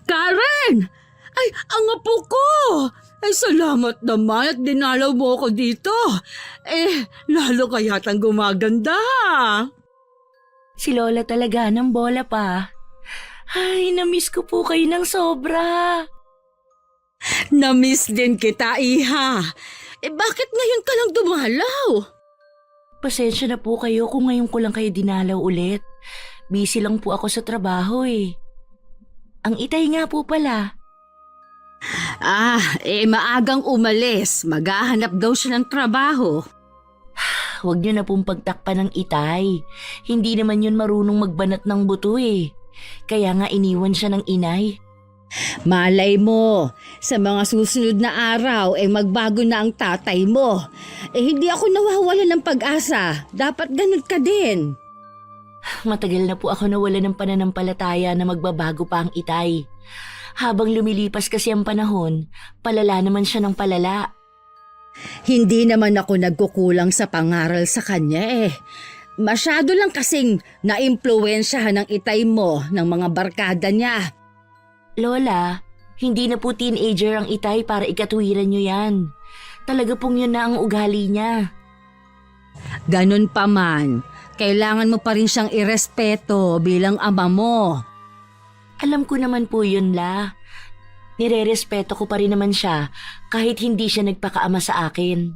Karen! Ay, ang apo ko! Ay, salamat naman at dinalaw mo ako dito. Lalo ka yatang gumaganda. Si Lola talaga ng bola pa. Ay, namiss ko po kayo ng sobra. Namiss din kita, Iha. Bakit ngayon ka lang dumalaw? Pasensya na po kayo kung ngayon ko lang kayo dinalaw ulit. Busy lang po ako sa trabaho eh. Ang Itay nga po pala. Maagang umalis. Maghahanap daw siya ng trabaho. Huwag niyo na pong pagtakpan ng Itay. Hindi naman yun marunong magbanat ng buto eh. Kaya nga iniwan siya ng inay. Malay mo, sa mga susunod na araw magbago na ang tatay mo. Hindi ako nawawalan ng pag-asa. Dapat ganun ka din. Matagal na po ako nawala ng pananampalataya na magbabago pa ang Itay. Habang lumilipas kasi ang panahon, palala naman siya ng palala. Hindi naman ako nagkukulang sa pangaral sa kanya. Masyado lang kasing naimpluwensyahan ng Itay mo ng mga barkada niya. Lola, hindi na po teenager ang Itay para ikatuwiran niyo yan. Talaga pong yun na ang ugali niya. Ganun pa man, kailangan mo pa rin siyang irespeto bilang ama mo. Alam ko naman po yun, La. Nire-respeto ko pa rin naman siya kahit hindi siya nagpakaama sa akin.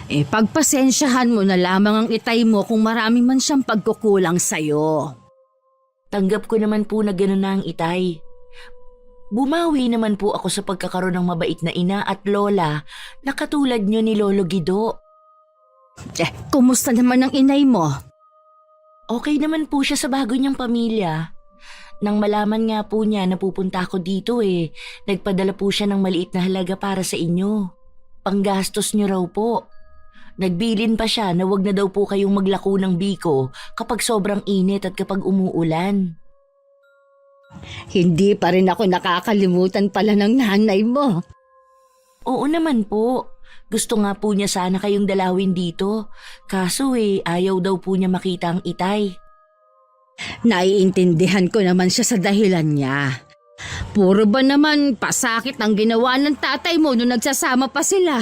Pagpasensyahan mo na lamang ang Itay mo kung marami man siyang pagkukulang sa'yo. Tanggap ko naman po na gano'n na ang Itay. Bumawi naman po ako sa pagkakaroon ng mabait na ina at lola na katulad niyo ni Lolo Guido. Kumusta naman ang inay mo? Okay naman po siya sa bago niyang pamilya. Nang malaman nga po niya na pupunta ako dito nagpadala po siya ng maliit na halaga para sa inyo. Panggastos niyo raw po. Nagbilin pa siya na wag na daw po kayong maglako ng biko kapag sobrang init at kapag umuulan. Hindi pa rin ako nakakalimutan pala ng nanay mo. Oo naman po. Gusto nga po niya sana kayong dalawin dito. Kaso ayaw daw po niya makita ang Itay. Naiintindihan ko naman siya sa dahilan niya. Puro ba naman pasakit ang ginawa ng tatay mo nung nagsasama pa sila?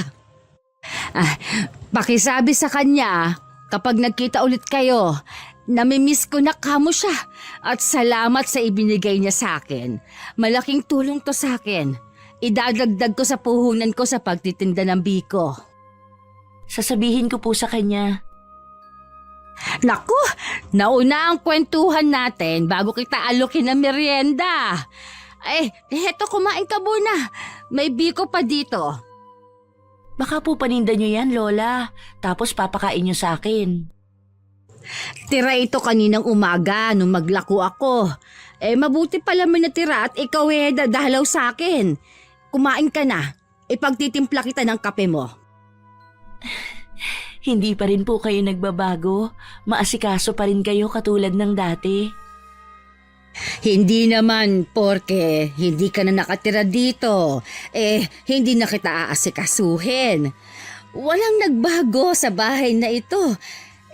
Pakisabi sa kanya, kapag nagkita ulit kayo, namimiss ko na kamo siya at salamat sa ibinigay niya sa akin. Malaking tulong to sa akin. Idadagdag ko sa puhunan ko sa pagtitinda ng biko. Sasabihin ko po sa kanya. Naku, nauna ang kwentuhan natin bago kita alukin ng merienda. Heto kumain ka muna. May biko pa dito. Baka po paninda niyo yan, Lola. Tapos papakain niyo sa akin. Tira ito kaninang umaga nung maglako ako. Mabuti pala may natira at ikaw dadalaw sa akin. Kumain ka na. Ipagtitimpla kita ng kape mo. Hindi pa rin po kayo nagbabago. Maasikaso pa rin kayo katulad ng dati. Hindi naman porke hindi ka na nakatira dito. Hindi na kita aasikasuhin. Walang nagbago sa bahay na ito.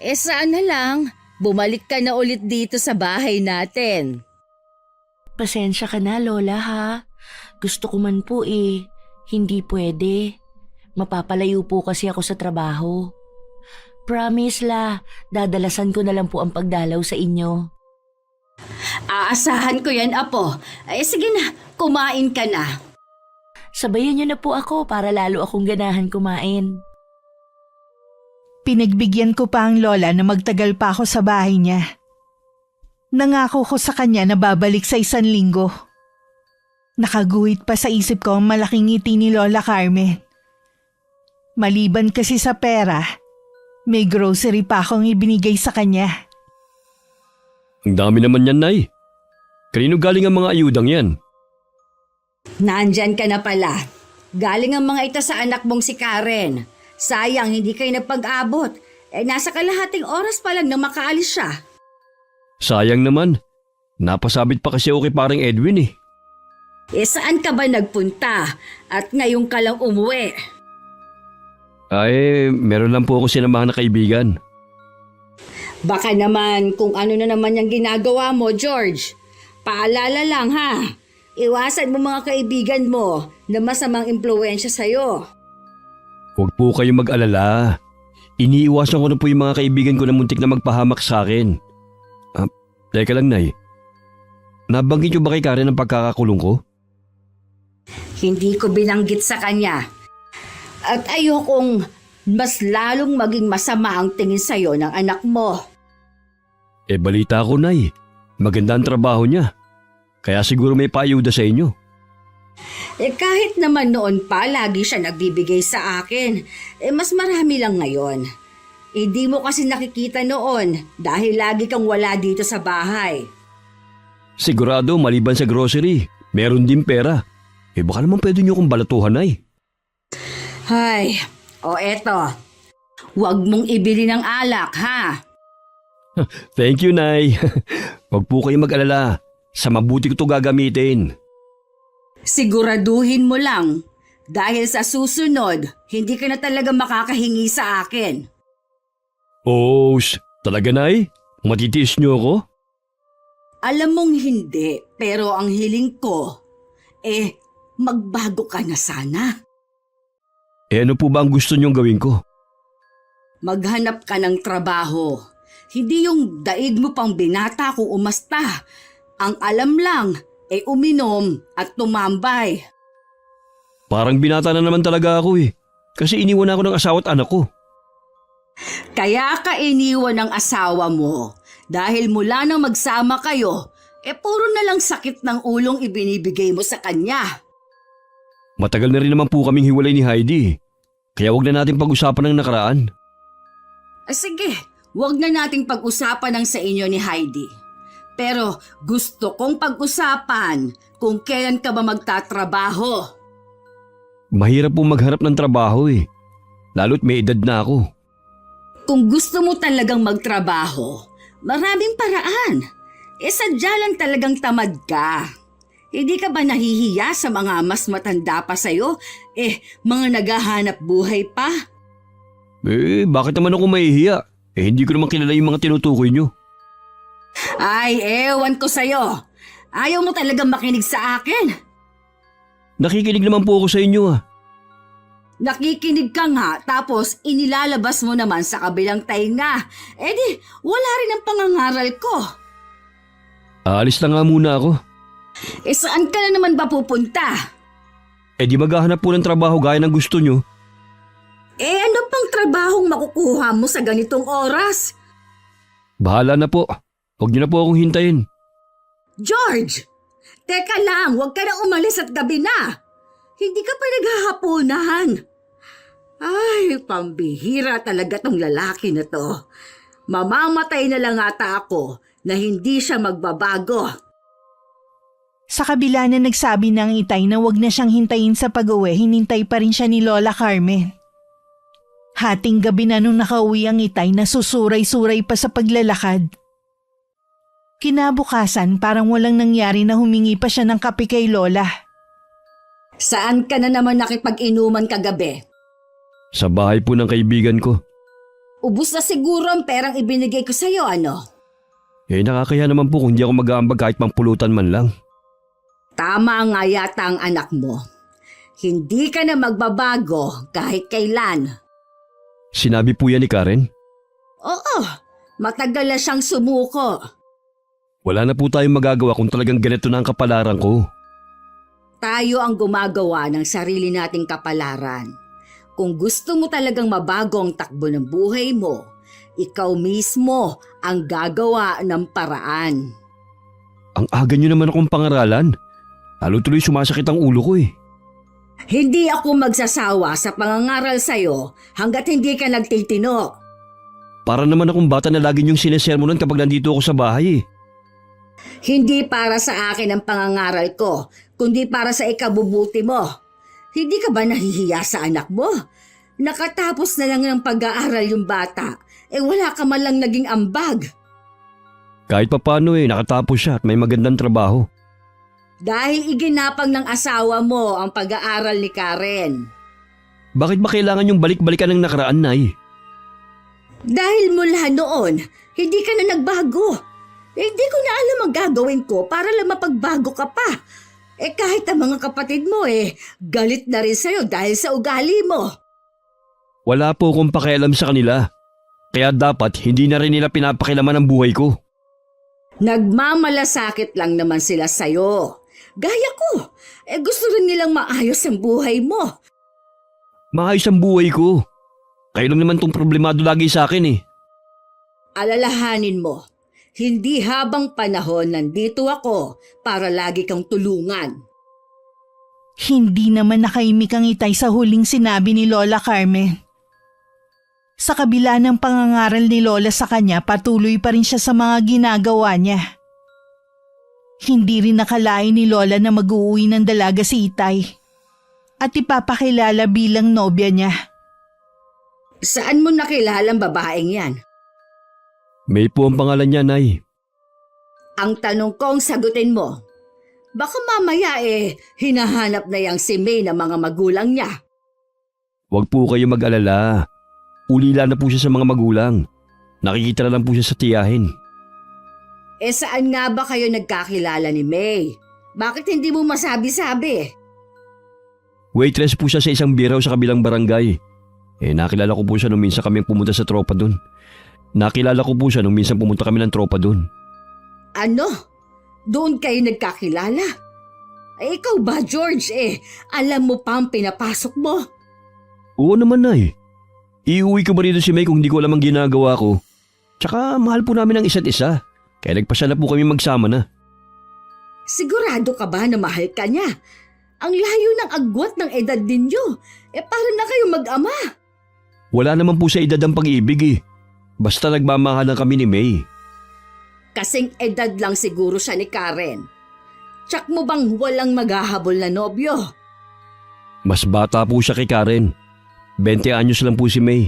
Sana lang bumalik ka na ulit dito sa bahay natin. Pasensya ka na, Lola, ha? Gusto ko man po hindi pwede. Mapapalayo po kasi ako sa trabaho. Promise, La, dadalasan ko na lang po ang pagdalaw sa inyo. Aasahan ko yan, Apo. Sige na, kumain ka na. Sabayan niyo na po ako para lalo akong ganahan kumain. Pinagbigyan ko pa ang lola na magtagal pa ako sa bahay niya. Nangako ko sa kanya na babalik sa 1 linggo. Nakaguhit pa sa isip ko ang malaking ngiti ni Lola Carmen. Maliban kasi sa pera, may grocery pa akong ibinigay sa kanya. Ang dami naman yan, Nay. Kanino galing ang mga ayudang yan? Nandyan ka na pala. Galing ang mga ito sa anak mong si Karen. Sayang hindi kayo nagpag-abot. Nasa kalahating oras pa lang na makaalis siya. Sayang naman. Napasabit pa kasi ako kay parang Edwin. Saan ka ba nagpunta? At ngayon ka lang umuwi? Meron lang po ako sinamahan na kaibigan. Baka naman kung ano na naman yung ginagawa mo, George. Paalala lang ha, iwasan mo mga kaibigan mo na masamang impluwensya sa'yo. Huwag po kayong mag-alala. Iniiwasan ko na po yung mga kaibigan ko na muntik na magpahamak sa akin. Teka lang, Nay. Nabanggit niyo ba kay Karen ang pagkakakulong ko? Hindi ko binanggit sa kanya. At ayokong mas lalong maging masama ang tingin sa'yo ng anak mo. Balita ko, Nay. Maganda ang trabaho niya. Kaya siguro may paayuda sa inyo. Kahit naman noon pa lagi siya nagbibigay sa akin, mas marami lang ngayon. Di mo kasi nakikita noon dahil lagi kang wala dito sa bahay. Sigurado maliban sa grocery, meron din pera. Baka naman pwede niyo kong balatuhan, Nay. Hay, eto. Huwag mong ibili ng alak, ha? Thank you, Nay. Huwag po kayong mag-alala. Sa mabuti ko ito gagamitin. Siguraduhin mo lang. Dahil sa susunod, hindi ka na talaga makakahingi sa akin. Talaga, Nay? Matitiis niyo ako? Alam mong hindi, pero ang hiling ko, magbago ka na sana. Ano po ba ang gusto niyong gawin ko? Maghanap ka ng trabaho. Hindi yung daig mo pang binata kung umasta. Ang alam lang, uminom at tumambay. Parang binata na naman talaga ako Kasi iniwan ako ng asawa at anak ko. Kaya ka iniwan ng asawa mo. Dahil mula nang magsama kayo, puro na lang sakit ng ulong ibinibigay mo sa kanya. Matagal na rin naman po kaming hiwalay ni Heidi. Kaya wag na natin pag-usapan ng nakaraan. Sige, wag na nating pag-usapan ng sa inyo ni Heidi. Pero gusto kong pag-usapan kung kailan ka ba magtatrabaho. Mahirap po maghanap ng trabaho Lalo't may edad na ako. Kung gusto mo talagang magtrabaho, maraming paraan. Sadya lang talagang tamad ka. Hindi ka ba nahihiya sa mga mas matanda pa sa'yo? Mga naghahanap buhay pa? Bakit naman ako mahihiya? Hindi ko naman kilala yung mga tinutukoy nyo. Ay, ewan ko sa'yo. Ayaw mo talagang makinig sa akin. Nakikinig naman po ako sa inyo Nakikinig ka nga tapos inilalabas mo naman sa kabilang tainga. Di, wala rin ang pangangaral ko. Aalis na nga muna ako. Saan ka na naman ba pupunta? Di maghahanap po ng trabaho gaya ng gusto nyo. Ano pang trabahong makukuha mo sa ganitong oras? Bahala na po. Huwag niyo na po akong hintayin. George! Teka lang, huwag ka na umalis at gabi na. Hindi ka pa naghahaponan. Ay, pambihira talaga tong lalaki na to. Mamamatay na lang ata ako na hindi siya magbabago. Sa kabila na nagsabi ng itay na wag na siyang hintayin sa pag-uwi, hinintay pa rin siya ni Lola Carmen. Hating gabi na nung nakauwi ang itay na susuray-suray pa sa paglalakad. Kinabukasan parang walang nangyari na humingi pa siya ng kape kay Lola. Saan ka na naman nakipag-inuman kagabi? Sa bahay po ng kaibigan ko. Ubus na siguro ang perang ibinigay ko sa'yo, ano? Nakakaya naman po kung hindi ako mag-aambag kahit pangpulutan man lang. Tama nga yata ang anak mo. Hindi ka na magbabago kahit kailan. Sinabi po yan ni Karen? Oo, matagal na siyang sumuko. Wala na po tayong magagawa kung talagang ganito na ang kapalaran ko. Tayo ang gumagawa ng sarili nating kapalaran. Kung gusto mo talagang mabago ang takbo ng buhay mo, ikaw mismo ang gagawa ng paraan. Ang aga nyo naman akong pangaralan. Lalo tuloy sumasakit ang ulo ko Hindi ako magsasawa sa pangangaral sa'yo hanggat hindi ka nagtitino. Para naman akong bata na lagi nyong sinesermonan kapag nandito ako sa bahay Hindi para sa akin ang pangangaral ko, kundi para sa ikabubuti mo. Hindi ka ba nahihiya sa anak mo? Nakatapos na lang ng pag-aaral yung bata, wala ka man lang naging ambag. Kahit papano nakatapos siya at may magandang trabaho. Dahil iginapang ng asawa mo ang pag-aaral ni Karen. Bakit ba kailangan yung balik-balikan ng nakaraan, Nay? Dahil mula noon, hindi ka na nagbago. Hindi ko na alam ang gagawin ko para lang mapagbago ka pa. Kahit ang mga kapatid mo galit na rin sa'yo dahil sa ugali mo. Wala po akong pakialam sa kanila. Kaya dapat hindi na rin nila pinapakilaman ang buhay ko. Nagmamalasakit lang naman sila sa'yo. Gaya ko, gusto rin nilang maayos ang buhay mo. Maayos ang buhay ko. Kayo lang naman tong problemado lagi sa akin eh. Alalahanin mo, hindi habang panahon nandito ako para lagi kang tulungan. Hindi naman nakaimik ang Itay sa huling sinabi ni Lola Carmen. Sa kabila ng pangangaral ni Lola sa kanya, patuloy pa rin siya sa mga ginagawa niya. Hindi rin nakalain ni Lola na mag-uuwi ng dalaga si Itay at ipapakilala bilang nobya niya. Saan mo nakilalang babaeng yan? May po ang pangalan niya, Nay. Ang tanong kong sagutin mo, baka mamaya hinahanap na yang si May ng mga magulang niya. Huwag po kayo mag-alala. Ulila na po siya sa mga magulang. Nakikita na lang po siya sa tiyahin. Saan nga ba kayo nagkakilala ni May? Bakit hindi mo masabi-sabi? Waitress po siya sa isang biraw sa kabilang barangay. Nakilala ko po siya nung minsan kami pumunta sa tropa dun. Nakilala ko po siya nung minsan pumunta kami ng tropa dun. Ano? Doon kayo nagkakilala? Ikaw ba, George? Alam mo pa ang pinapasok mo? Oo naman, Nay. Iuwi ko ba rito si May kung hindi ko alam ang ginagawa ko? Tsaka mahal po namin ang isa't isa. Kaya nagpasya na po kami magsama na. Sigurado ka ba na mahal ka niya? Ang layo ng agwat ng edad ninyo. Para na kayo mag-ama. Wala naman po sa edad ang pag-ibig eh. Basta nagmamahalan kami ni May. Kasing edad lang siguro siya ni Karen. Tsak mo bang walang maghahabol na nobyo? Mas bata po siya kay Karen. 20 anyos lang po si May.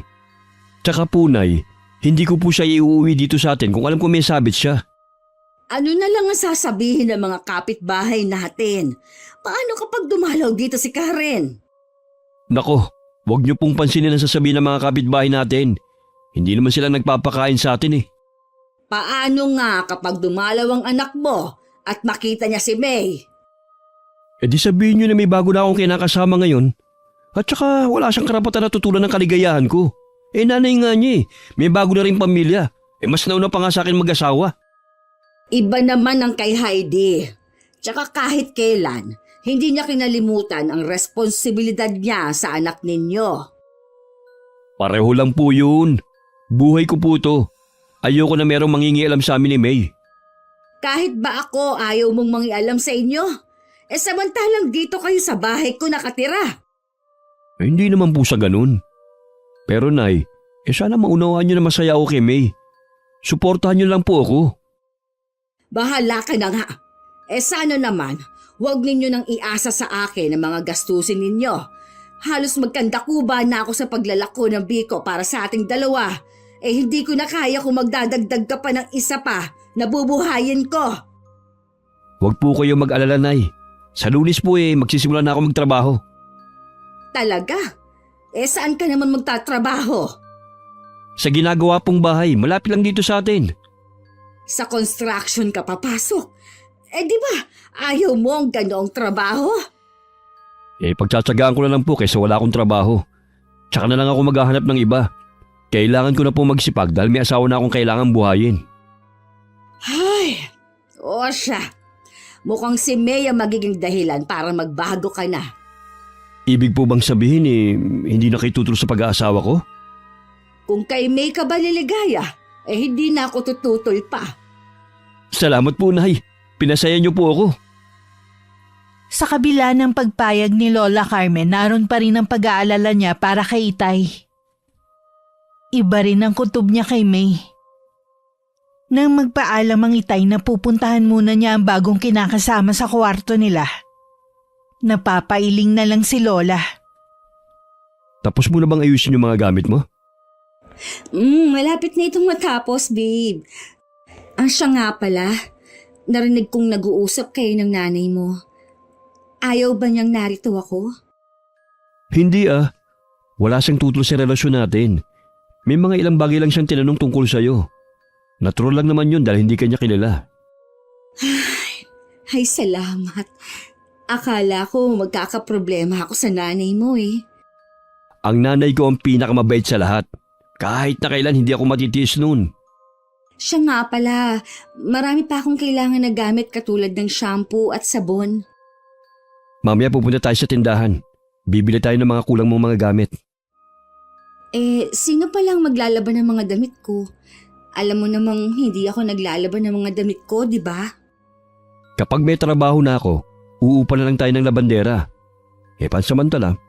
Tsaka po, Nay, hindi ko po siya iuwi dito sa atin kung alam ko may sabit siya. Ano na lang ang sasabihin ng mga kapitbahay natin? Paano kapag dumalaw dito si Karen? Nako, huwag niyo pong pansinin ang sasabihin ng mga kapitbahay natin. Hindi naman sila nagpapakain sa atin eh. Paano nga kapag dumalaw ang anak mo at makita niya si May? Di sabihin niyo na may bago na akong kinakasama ngayon. At saka wala siyang karapatan na tutulan ng kaligayahan ko. Nanay nga niya eh. May bago na rin pamilya. Mas nauna pa nga sa akin mag-asawa. Iba naman ang kay Heidi. Tsaka kahit kailan, hindi niya kinalimutan ang responsibilidad niya sa anak ninyo. Pareho lang po yun. Buhay ko po to. Ayoko na merong mangingialam sa amin ni May. Kahit ba ako ayaw mong mangialam sa inyo? Samantalang dito kayo sa bahay ko nakatira. Hindi naman po sa ganun. Pero Nay, sana maunawaan niyo na masaya ako kay May. Suportahan niyo lang po ako. Bahala ka na nga. Sana naman, huwag ninyo nang iasa sa akin ang mga gastusin ninyo. Halos magkandakuba na ako sa paglalako ng biko para sa ating dalawa. Hindi ko na kaya kung magdadagdag ka pa ng isa pa na bubuhayin ko. Huwag po kayo mag-alala, Nay. Sa Lunes po magsisimula na ako magtrabaho. Talaga? Saan ka naman magtatrabaho? Sa ginagawa pong bahay, malapit lang dito sa atin. Sa construction ka papasok. Di ba, ayaw mo ang ganoong trabaho? Pagtsatsagaan ko na lang po kaysa wala akong trabaho. Tsaka na lang ako maghahanap ng iba. Kailangan ko na po magsipag dahil may asawa na akong kailangan buhayin. Ay, o siya. Mukhang si May ang magiging dahilan para magbago ka na. Ibig po bang sabihin hindi na kayo tutuloy sa pag-aasawa ko? Kung kay May ka ba liligaya, hindi na ako tututoy pa. Salamat po, Nay. Pinasaya niyo po ako. Sa kabila ng pagpayag ni Lola Carmen, naroon pa rin ang pag-aalala niya para kay Itay. Iba rin ang kutob niya kay May. Nang magpaalam ang Itay na pupuntahan muna niya ang bagong kinakasama sa kwarto nila, napapailing na lang si Lola. Tapos mo na bang ayusin yung mga gamit mo? Malapit na itong matapos, babe. Siya nga pala, narinig kong nag-uusap kayo ng nanay mo. Ayaw ba niyang narito ako? Hindi ah. Wala siyang tutol sa relasyon natin. May mga ilang bagay lang siyang tinanong tungkol sa'yo. Natural lang naman yun dahil hindi kanya kilala. Ay, salamat. Akala ko magkakaproblema ako sa nanay mo eh. Ang nanay ko ang pinakamabait sa lahat. Kahit na kailan hindi ako matitiis noon. Siya nga pala, marami pa akong kailangan na gamit katulad ng shampoo at sabon. Mamaya pupunta tayo sa tindahan. Bibili tayo ng mga kulang mong mga gamit. Sino palang maglalaban ng mga damit ko? Alam mo namang hindi ako naglalaban ng mga damit ko, di ba? Kapag may trabaho na ako, uupa na lang tayo ng labandera. Pansamantala,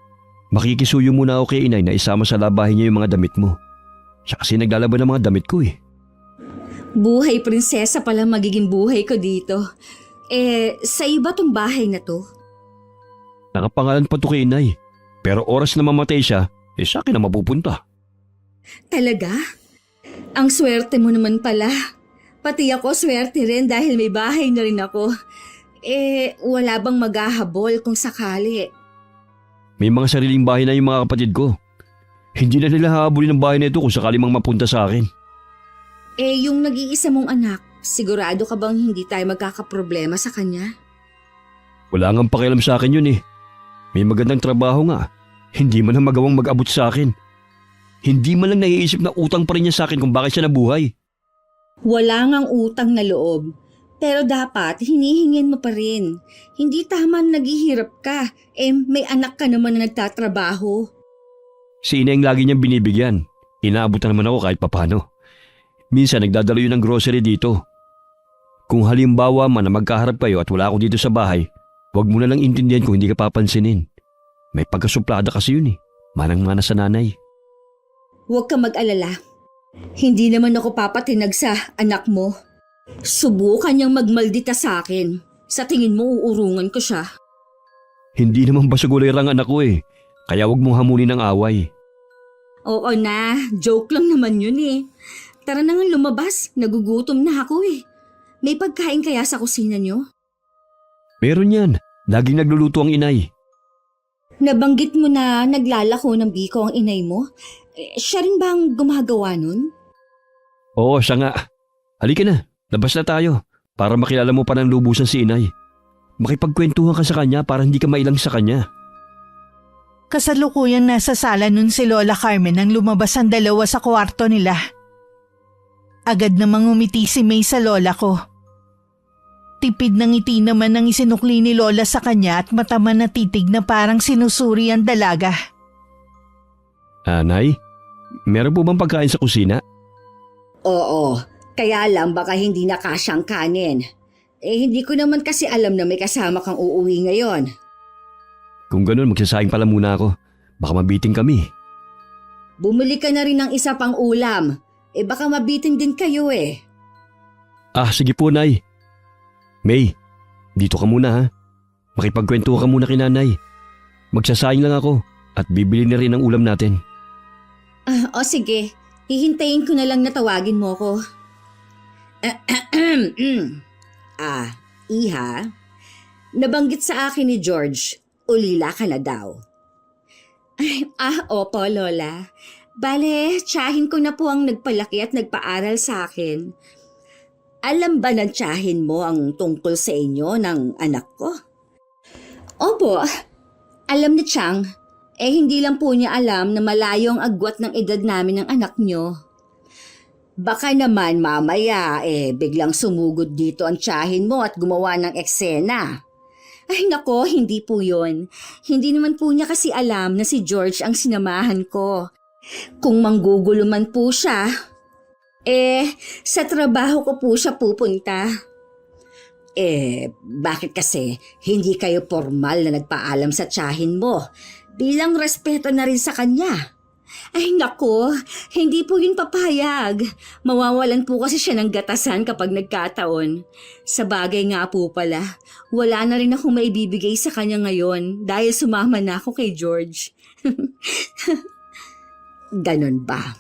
makikisuyo muna ako kay inay na isama sa labahin niya yung mga damit mo. Siya kasi naglalaban ng mga damit ko eh. Buhay prinsesa pala magiging buhay ko dito. Sa iba tong bahay na to? Nakapangalan pa to kay inay. Pero oras na mamatay siya, sa akin na mapupunta. Talaga? Ang swerte mo naman pala. Pati ako swerte rin dahil may bahay na rin ako. Wala bang maghahabol kung sakali? May mga sariling bahay na yung mga kapatid ko. Hindi na nila hahabulin ng bahay na ito kung sakali mang mapunta sa akin. Yung nag-iisa mong anak, sigurado ka bang hindi tayo magkakaproblema sa kanya? Wala ngang pakialam sa akin yun eh. May magandang trabaho nga. Hindi man lang magawang mag-abot sa akin. Hindi man lang naiisip na utang pa rin niya sa akin kung bakit siya nabuhay. Wala ngang utang na loob. Pero dapat hinihingin mo pa rin. Hindi tama na naghihirap ka. May anak ka naman na nagtatrabaho. Si ina yung lagi niyang binibigyan. Inaabot na naman ako kahit papano. Minsan nagdadalo yun ng grocery dito. Kung halimbawa man na magkaharap kayo at wala ako dito sa bahay, huwag mo na lang intindihan kung hindi ka papansinin. May pagkasuplada kasi yun eh. Manang-mana sa nanay. Huwag ka mag-alala. Hindi naman ako papatinag sa anak mo. Subukan niyang magmaldita sa akin. Sa tingin mo uurungan ko siya. Hindi naman basagulera ang anak ko eh. Kaya huwag mong hamunin ng away. Oo na, joke lang naman yun eh. Tara na nga lumabas, nagugutom na ako eh. May pagkain kaya sa kusina niyo? Meron yan. Laging nagluluto ang inay. Nabanggit mo na naglalako ng biko ang inay mo? Siya rin ba ang gumagawa nun? Oo, siya nga. Halika na, labas na tayo. Para makilala mo pa ng lubusan si inay. Makipagkwentuhan ka sa kanya para hindi ka mailang sa kanya. Kasalukuyang nasa sala nun si Lola Carmen nang lumabas ang dalawa sa kwarto nila. Agad namang umiti si May sa lola ko. Tipid ng ngiti naman ang isinukli ni Lola sa kanya at mataman na titig na parang sinusuri ang dalaga. Nay, meron po bang pagkain sa kusina? Oo, kaya lang baka hindi na kasyang kanin. Hindi ko naman kasi alam na may kasama kang uuwi ngayon. Kung ganun, magsasaing pala muna ako. Baka mabiting kami. Bumili ka na rin ng isa pang ulam. Baka mabitin din kayo eh. Sige po, Nay. May, dito ka muna ha. Makipagkwentuhan ka muna kay nanay. Magsasaing lang ako at bibili na rin ang ulam natin. Sige, hihintayin ko na lang na tawagin mo ko. Iha, nabanggit sa akin ni George, ulila ka na daw. Opo, Lola. Bale, tiyahin ko na po ang nagpalaki at nagpaaral sa akin. Alam ba ng tiyahin mo ang tungkol sa inyo ng anak ko? Opo, alam ni Chang. Hindi lang po niya alam na malayo ang agwat ng edad namin ng anak niyo. Baka naman mamaya biglang sumugod dito ang tiyahin mo at gumawa ng eksena. Ay nako, hindi po yun. Hindi naman po niya kasi alam na si George ang sinamahan ko. Kung manggugulo man po siya, sa trabaho ko po siya pupunta. Bakit kasi hindi kayo formal na nagpaalam sa tiyahin mo bilang respeto na rin sa kanya? Ay nako, hindi po yun papayag. Mawawalan po kasi siya ng gatasan kapag nagkataon. Sa bagay nga po pala, wala na rin akong maibibigay sa kanya ngayon dahil sumama na ako kay George. Ganon ba?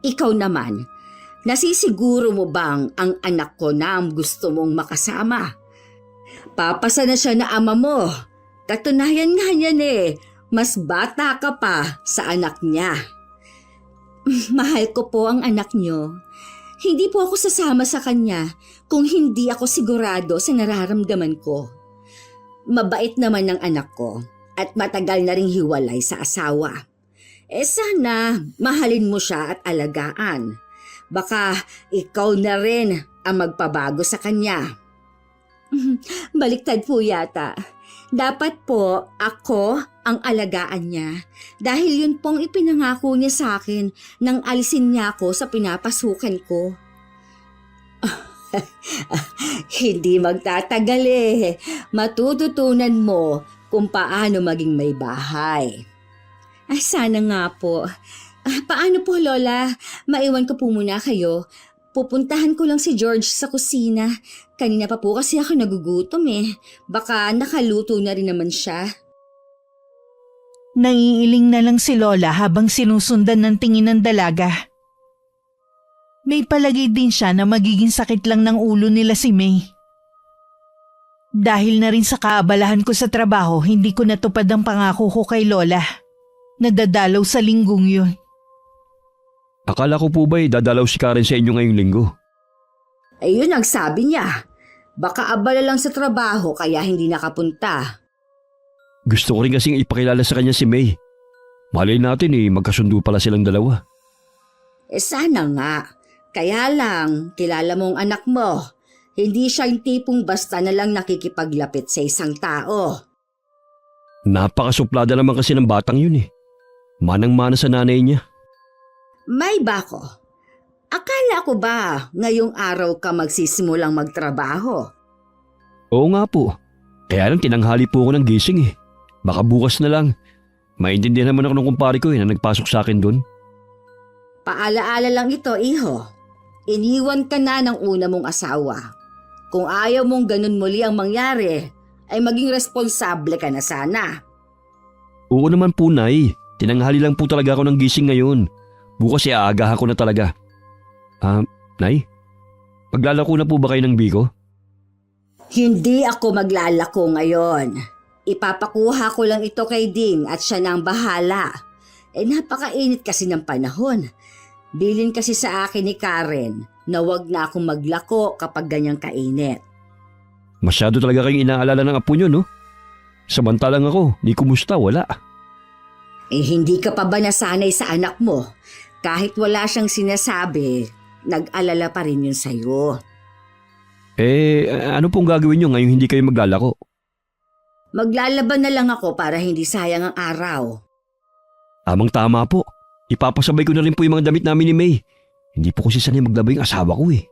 Ikaw naman, nasisiguro mo bang ang anak ko na ang gusto mong makasama? Papasa na siya na ama mo. Katunayan nga yan mas bata ka pa sa anak niya. Mahal ko po ang anak niyo. Hindi po ako sasama sa kanya kung hindi ako sigurado sa nararamdaman ko. Mabait naman ng anak ko at matagal na ring hiwalay sa asawa. Sana mahalin mo siya at alagaan. Baka ikaw na rin ang magpabago sa kanya. Baliktad po yata. Dapat po ako ang alagaan niya dahil yun pong ipinangako niya sa akin nang alisin niya ako sa pinapasukan ko. Hindi magtatagal eh. Matututunan mo kung paano maging may bahay. Ay, sana nga po. Paano po, Lola? Maiwan ko po muna kayo. Pupuntahan ko lang si George sa kusina. Kanina pa po kasi ako nagugutom eh. Baka nakaluto na rin naman siya. Naiiling na lang si Lola habang sinusundan ng tingin ng dalaga. May palagay din siya na magiging sakit lang ng ulo nila si May. Dahil na rin sa kaabalahan ko sa trabaho, hindi ko natupad ang pangako ko kay Lola. Nadadalaw sa linggong yun. Akala ko po ba'y dadalaw si Karen sa inyo ngayong linggo? Ayun ang sabi niya. Baka abala lang sa trabaho kaya hindi nakapunta. Gusto ko rin kasing ipakilala sa kanya si May. Malay natin magkasundo pala silang dalawa. Sana nga. Kaya lang, kilala mo ang anak mo. Hindi siya yung tipong basta na lang nakikipaglapit sa isang tao. Napakasuplada naman kasi ng batang yun eh. Manang-mana sa nanay niya. May bako. Akala ko ba ngayong araw ka magsisimulang magtrabaho? Oo nga po. Kaya lang tinanghali po ako ng gising eh. Baka bukas na lang. Maintindihan naman ako ng kumpare ko na nagpasok sa akin doon. Paalaala lang ito, iho. Iniwan ka na ng una mong asawa. Kung ayaw mong ganun muli ang mangyari, ay maging responsable ka na sana. Oo naman po, Nay. Tinanghali lang po talaga ako ng gising ngayon. Bukas aagahan ko na talaga. Nay? Maglalako na po ba kayo ng biko? Hindi ako maglalako ngayon. Ipapakuha ko lang ito kay Ding at siya na ang bahala. Napakainit kasi ng panahon. Bilin kasi sa akin ni Karen na wag na akong maglako kapag ganyang kainit. Masyado talaga kayong inaalala ng apo nyo, no? Samantalang ako, di kumusta, wala. Hindi ka pa ba nasanay sa anak mo? Kahit wala siyang sinasabi, nag-alala pa rin yun sa'yo. Ano pong gagawin nyo ngayong hindi kayo maglalako? Maglalaban na lang ako para hindi sayang ang araw. Tamang tama po. Ipapasabay ko na rin po yung mga damit namin ni May. Hindi po kasi sanay maglaba yung asawa ko eh.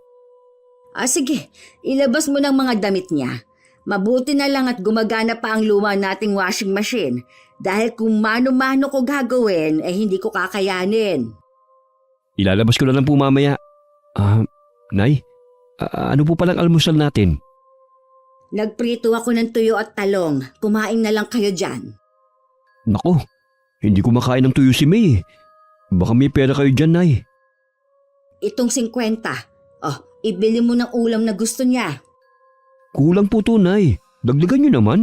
Sige, ilabas mo ng mga damit niya. Mabuti na lang at gumagana pa ang luma nating washing machine dahil kung mano-mano ko gagawin hindi ko kakayanin. Ilalabas ko na lang po mamaya. Nay, ano po palang almusal natin? Nagprito ako ng tuyo at talong. Kumain na lang kayo dyan. Nako, hindi ko makain ng tuyo si May eh. Baka may pera kayo dyan, Nay. Itong 50. Ibili mo ng ulam na gusto niya. Kulang po to, Nay. Dagdagan nyo naman.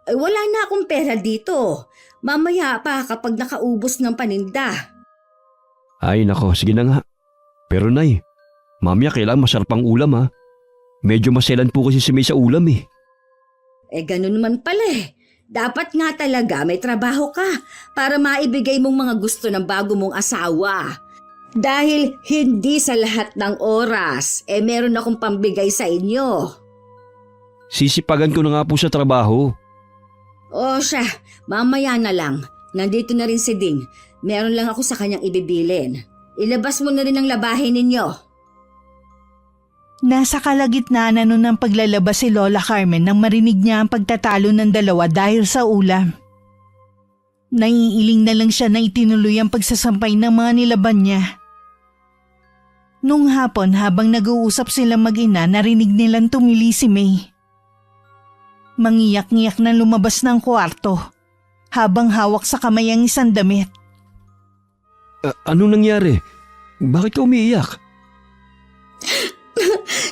Wala na akong pera dito. Mamaya pa kapag nakaubos ng paninda. Ay nako, sige na nga. Pero Nay, mamaya kailangan masarap ang ulam ha. Medyo maselan po kasi si May sa ulam eh. Ganun naman pala eh. Dapat nga talaga may trabaho ka para maibigay mong mga gusto ng bago mong asawa. Dahil hindi sa lahat ng oras, meron akong pambigay sa inyo. Sisipagan ko na nga po sa trabaho. Siya, mamaya na lang. Nandito na rin si Ding. Meron lang ako sa kanyang ibibilin. Ilabas mo na rin ang labahin ninyo. Nasa kalagitnaan na nun ng paglalabas si Lola Carmen nang marinig niya ang pagtatalo ng dalawa dahil sa ulam. Naiiling na lang siya na itinuloy ang pagsasampay ng mga nilaban niya. Nung hapon habang nag-uusap silang mag-ina, narinig nilang tumili si May. Mangiyak-ngiyak na lumabas ng kwarto habang hawak sa kamay ang isang damit. Anong nangyari? Bakit ka umiiyak?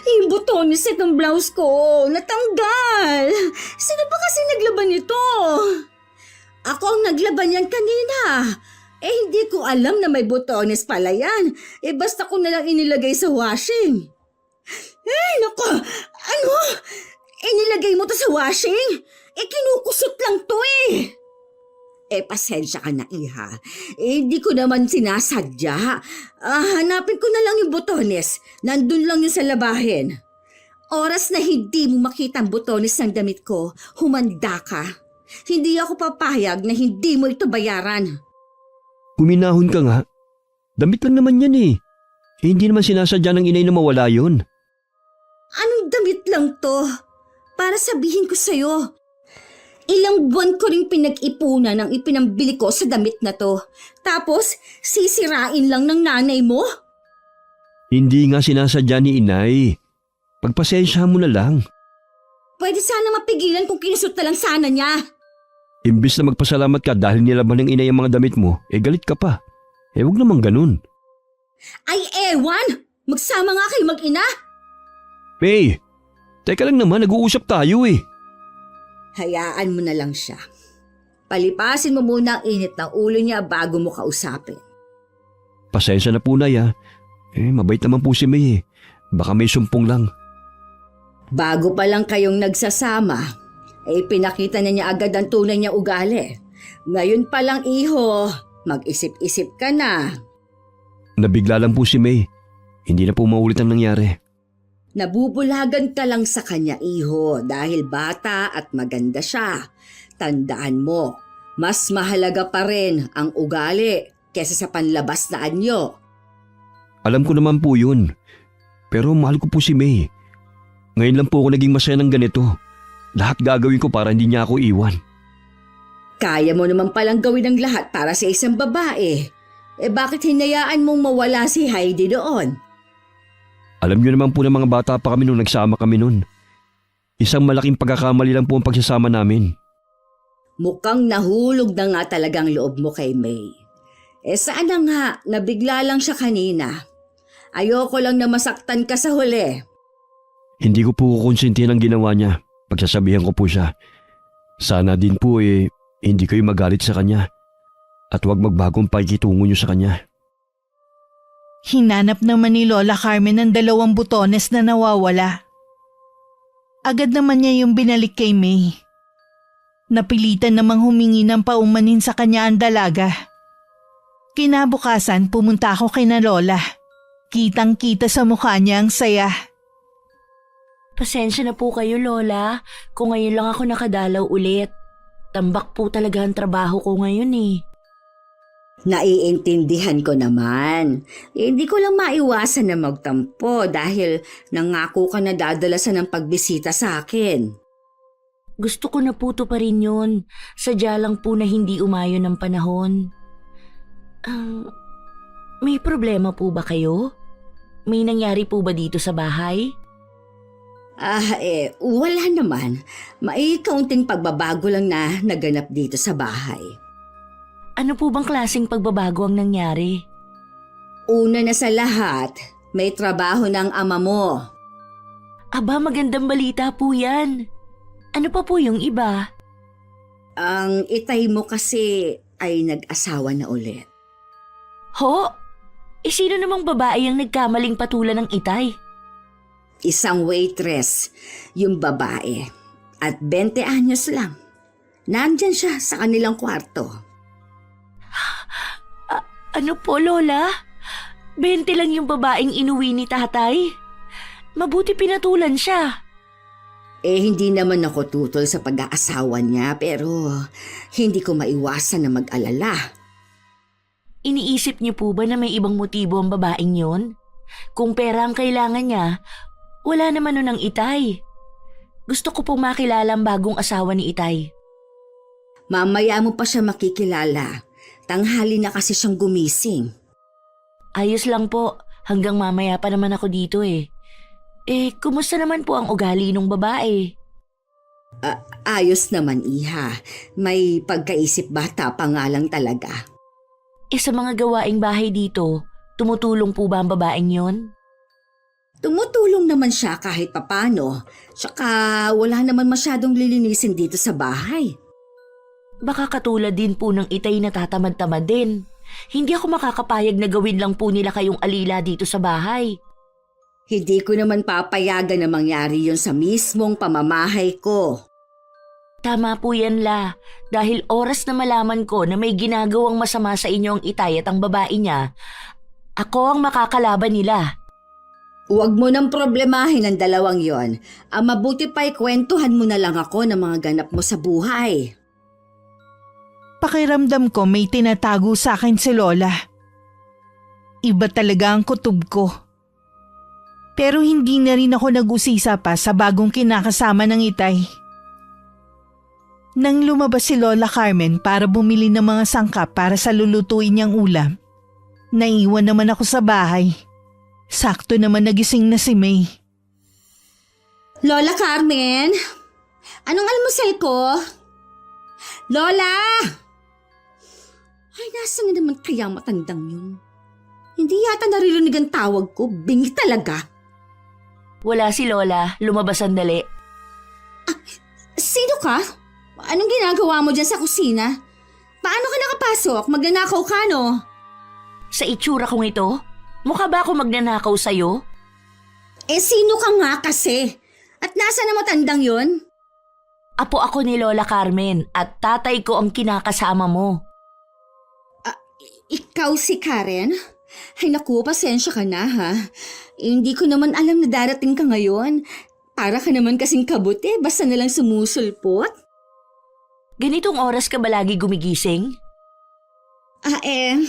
Yung buton ni set ng blouse ko, natanggal. Sino ba kasi naglaban nito? Ako ang naglaban yan kanina. Hindi ko alam na may botones pala yan. Basta ko na lang inilagay sa washing. Nako! Ano? Inilagay mo to sa washing? Kinukusot lang to eh. Pasensya ka na, Iha. Hindi ko naman sinasadya. Hanapin ko na lang yung botones. Nandun lang yun sa labahin. Oras na hindi mo makita ang botones ng damit ko, humanda ka. Hindi ako papayag na hindi mo ito bayaran. Huminahon ka nga. Damit lang naman yan eh. Hindi naman sinasadya ng inay na mawala yun. Anong damit lang to? Para sabihin ko sa'yo. Ilang buwan ko rin pinag-ipunan ang ipinambili ko sa damit na to. Tapos, sisirain lang ng nanay mo? Hindi nga sinasadya ni inay. Pagpasensyahan mo na lang. Pwede sana mapigilan kung kinusot na lang sana niya. Imbis na magpasalamat ka dahil nilaban ng inay ang mga damit mo, galit ka pa. Huwag naman ganun. Ay ewan! Magsama nga kayo mag-ina! May, teka lang naman, nag-uusap tayo eh. Hayaan mo na lang siya. Palipasin mo muna ang init ng ulo niya bago mo kausapin. Pasensya na po, Nay ah. Mabait naman po si May eh. Baka may sumpong lang. Bago pa lang kayong nagsasama, pinakita na niya agad ang tunay niya ugali. Ngayon pa lang, iho, mag-isip-isip ka na. Nabigla lang po si May. Hindi na po maulit ang nangyari. Nabubulagan ka lang sa kanya, iho, dahil bata at maganda siya. Tandaan mo, mas mahalaga pa rin ang ugali kesa sa panlabas na anyo. Alam ko naman po yun. Pero mahal ko po si May. Ngayon lang po ako naging masaya ng ganito. Lahat gagawin ko para hindi niya ako iwan. Kaya mo naman palang gawin ang lahat para sa isang babae. Bakit hinayaan mong mawala si Heidi doon? Alam niyo naman po ng mga bata pa kami nung nagsama kami nun. Isang malaking pagkakamali lang po ang pagsasama namin. Mukhang nahulog na nga talagang loob mo kay May. Saan na nga, nabigla lang siya kanina. Ayoko lang na masaktan ka sa huli. Hindi ko po kukonsintihan ang ginawa niya. Pagsasabihan ko po siya. Sana din po hindi kayo magalit sa kanya. At huwag magbagong pakikitungo niyo sa kanya. Hinanap naman ni Lola Carmen ang 2 butones na nawawala. Agad naman niya yung binalik kay May. Napilitan namang humingi ng paumanin sa kanya ang dalaga. Kinabukasan pumunta ako kay na Lola. Kitang-kita sa mukha niya ang saya. Pasensya na po kayo, Lola, kung ngayon lang ako nakadalaw ulit. Tambak po talaga ang trabaho ko ngayon eh. Naiintindihan ko naman. Hindi ko lang maiwasan na magtampo dahil nangako ka na dadalasan ng pagbisita sa akin. Gusto ko na po to pa rin yun. Sadya lang po na hindi umayon ng panahon. May problema po ba kayo? May nangyari po ba dito sa bahay? Wala naman. May kaunting pagbabago lang na naganap dito sa bahay. Ano po bang klaseng pagbabago ang nangyari? Una na sa lahat, may trabaho ng ama mo. Aba, magandang balita po yan. Ano pa po yung iba? Ang itay mo kasi ay nag-asawa na ulit. Ho? Sino namang babae ang nagkamaling patulan ng itay? Isang waitress, yung babae. At 20 anyos lang. Nandyan siya sa kanilang kwarto. Ano po, Lola? 20 lang yung babaeng inuwi ni tatay? Mabuti pinatulan siya. Hindi naman ako tutol sa pag-aasawa niya pero hindi ko maiwasan na mag-alala. Iniisip niyo po ba na may ibang motibo ang babaeng yon? Kung pera ang kailangan niya, wala naman nun ang itay. Gusto ko pong makilala ang bagong asawa ni itay. Mamaya mo pa siya makikilala. Tanghali na kasi siyang gumising. Ayos lang po, hanggang mamaya pa naman ako dito eh. Kumusta naman po ang ugali ng babae? Ayos naman, Iha. May pagkaisip bata pa nga lang talaga. Sa mga gawaing bahay dito, tumutulong po ba ang babaeng yon? Tumutulong naman siya kahit papano. Tsaka wala naman masyadong lilinisin dito sa bahay. Baka katulad din po ng itay na tatamad-tamad din. Hindi ako makakapayag na gawin lang po nila kayong alila dito sa bahay. Hindi ko naman papayagan na mangyari yun sa mismong pamamahay ko. Tama po yan, La. Dahil oras na malaman ko na may ginagawang masama sa inyo ang Itay at ang babae niya, ako ang makakalaban nila. Huwag mo nang problemahin ang dalawang yon. Ang mabuti pa'y kwentuhan mo na lang ako ng mga ganap mo sa buhay. Pakiramdam ko may tinatago sa akin si Lola. Iba talaga ang kutob ko. Pero hindi na rin ako nag-usisa pa sa bagong kinakasama ng Itay. Nang lumabas si Lola Carmen para bumili ng mga sangkap para sa lulutuin niyang ulam, naiwan naman ako sa bahay. Sakto naman nagising na si May. Lola Carmen? Anong almusal ko? Lola! Ay, nasa na naman kaya matandang yun? Hindi yata naririnig ang tawag ko. Bingi talaga. Wala si Lola, lumabas sandali. Sino ka? Anong ginagawa mo dyan sa kusina? Paano ka nakapasok? Magnanakaw ka, no? Sa itsura kong ito, mukha ba ako magnanakaw sa'yo? Eh, sino ka nga kasi? At nasa na matandang yun? Apo ako ni Lola Carmen at tatay ko ang kinakasama mo. Ikaw si Karen? Ay naku, pasensya ka na ha. Hindi ko naman alam na darating ka ngayon. Para ka naman kasing kabuti, basta nalang sumusulpot. Ganitong oras ka ba lagi gumigising?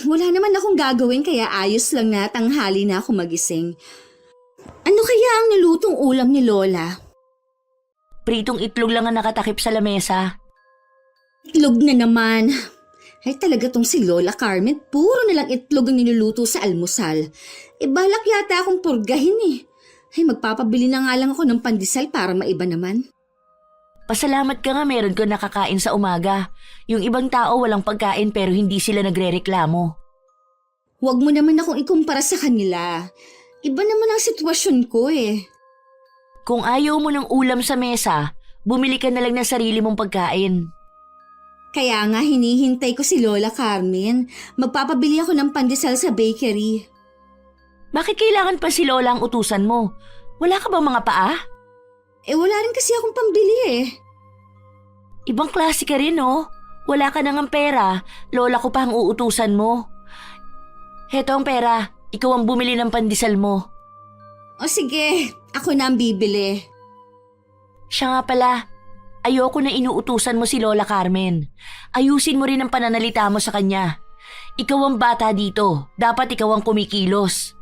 Wala naman akong gagawin kaya ayos lang na tanghali na ako magising. Ano kaya ang nilutong ulam ni Lola? Pritong itlog lang ang nakatakip sa lamesa. Itlog na naman. Ay talaga tong si Lola Carmen, puro nalang itlog ang niluluto sa almusal. Balak yata akong purgahin eh. Ay magpapabili na nga lang ako ng pandesal para maiba naman. Pasalamat ka nga meron ko nakakain sa umaga. Yung ibang tao walang pagkain pero hindi sila nagrereklamo. Huwag mo naman akong ikumpara sa kanila. Iba naman ang sitwasyon ko eh. Kung ayaw mo ng ulam sa mesa, bumili ka na lang ng sarili mong pagkain. Kaya nga hinihintay ko si Lola Carmen. Magpapabili ako ng pandesal sa bakery. Bakit kailangan pa si Lola ang utusan mo? Wala ka bang mga paa? Wala rin kasi akong pambili eh. Ibang klase ka rin, no? Wala ka nang ang pera, Lola ko pa ang uutusan mo. Heto ang pera, ikaw ang bumili ng pandesal mo. O sige, ako na ang bibili. Siya nga pala, ayoko na inuutusan mo si Lola Carmen. Ayusin mo rin ang pananalita mo sa kanya. Ikaw ang bata dito, dapat ikaw ang kumikilos.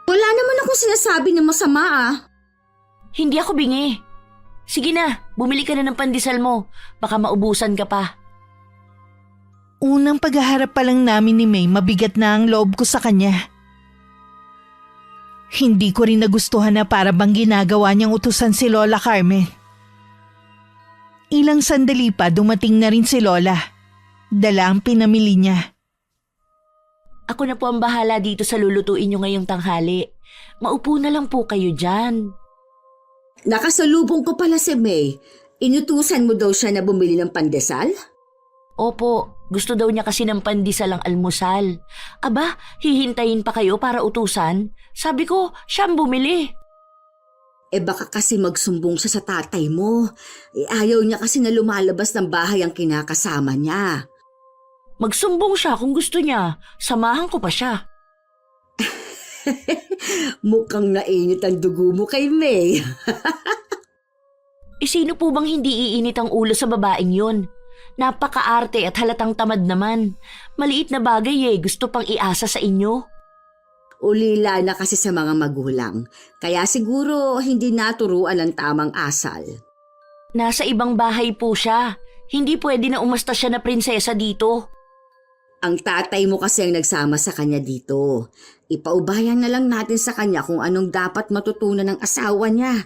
Wala naman akong sinasabi na masama ah. Hindi ako bingi. Sige na, bumili ka na ng pandesal mo. Baka maubusan ka pa. Unang paghaharap pa lang namin ni May, mabigat na ang loob ko sa kanya. Hindi ko rin nagustuhan na para bang ginagawa niyang utusan si Lola Carmen. Ilang sandali pa dumating na rin si Lola. Dala ang pinamili niya. Ako na po ang bahala dito sa lulutuin niyo ngayong tanghali. Maupo na lang po kayo dyan. Nakasalubong ko pala si May. Inutusan mo daw siya na bumili ng pandesal? Opo, gusto daw niya kasi ng pandesal ang almusal. Aba, hihintayin pa kayo para utusan? Sabi ko, siya ang bumili. Baka kasi magsumbong siya sa tatay mo. Ayaw niya kasi na lumalabas ng bahay ang kinakasama niya. Magsumbong siya kung gusto niya. Samahan ko pa siya. Mukhang nainit ang dugo mo kay May. Sino po bang hindi iinit ang ulo sa babaeng yun? Napakaarte at halatang tamad naman. Maliit na bagay gusto pang iasa sa inyo. Ulila na kasi sa mga magulang. Kaya siguro hindi naturuan ang tamang asal. Nasa ibang bahay po siya. Hindi pwede na umasta siya na prinsesa dito. Ang tatay mo kasi ang nagsama sa kanya dito. Ipaubayan na lang natin sa kanya kung anong dapat matutunan ng asawa niya.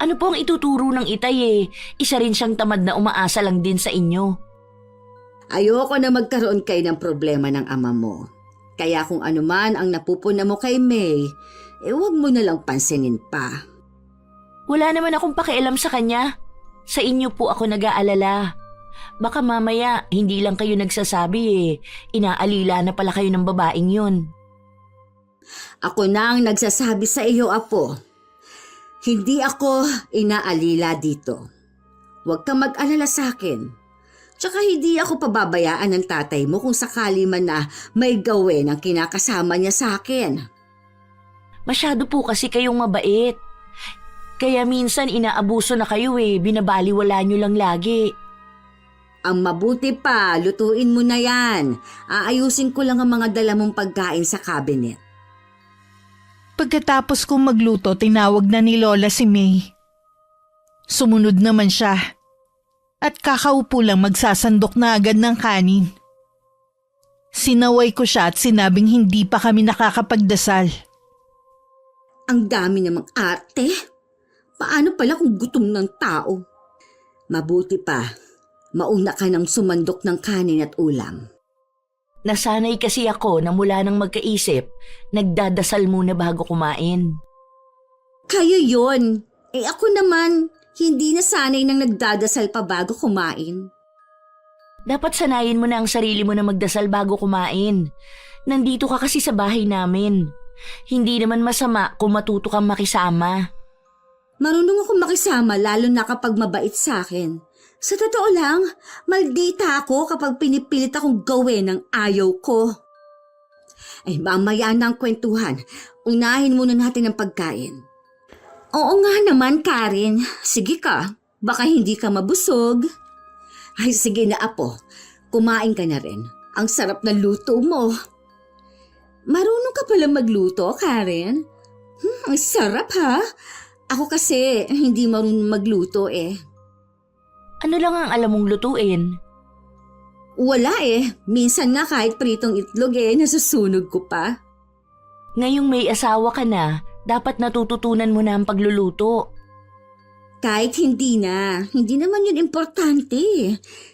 Ano po ang ituturo ng Itay Isa rin siyang tamad na umaasa lang din sa inyo. Ayoko na magkaroon kayo ng problema ng ama mo. Kaya kung ano man ang napupuna mo kay May, huwag mo na lang pansinin pa. Wala naman akong pakialam sa kanya. Sa inyo po ako nag-aalala. Baka mamaya hindi lang kayo nagsasabi eh. Inaalila na pala kayo ng babaeng yun. Ako na ang nagsasabi sa iyo, Apo. Hindi ako inaalila dito. Huwag kang mag-alala sa akin. Tsaka hindi ako pababayaan ng tatay mo kung sakali man na may gawin ang kinakasama niya sa akin. Masyado po kasi kayong mabait. Kaya minsan inaabuso na kayo eh. Binabaliwala nyo lang lagi. Ang mabuti pa, lutuin mo na yan. Aayusin ko lang ang mga dala mong pagkain sa cabinet. Pagkatapos kong magluto, tinawag na ni Lola si May. Sumunod naman siya. At kakaupo lang magsasandok na agad ng kanin. Sinaway ko siya at sinabing hindi pa kami nakakapagdasal. Ang dami namang arte. Paano pala kung gutom ng tao? Mabuti pa, mauna ka nang sumandok ng kanin at ulam. Nasanay kasi ako na mula nang magkaisip, nagdadasal muna bago kumain. Kayo yon. Ako naman, hindi nasanay nang nagdadasal pa bago kumain. Dapat sanayin mo na ang sarili mo na magdasal bago kumain. Nandito ka kasi sa bahay namin. Hindi naman masama kung matuto kang makisama. Marunong akong makisama lalo na kapag mabait sa akin. Sa totoo lang, maldita ako kapag pinipilit akong gawin ang ayaw ko. Ay mamaya na ang kwentuhan. Unahin muna natin ang pagkain. Oo nga naman, Karen. Sige ka. Baka hindi ka mabusog. Ay sige na, Apo. Kumain ka na rin. Ang sarap ng luto mo. Marunong ka pala magluto, Karen. Ang sarap ha. Ako kasi hindi marunong magluto eh. Ano lang ang alam mong lutuin? Wala eh. Minsan nga kahit pritong itlog nasusunog ko pa. Ngayong may asawa ka na, dapat natututunan mo na ang pagluluto. Kahit hindi na, hindi naman yun importante.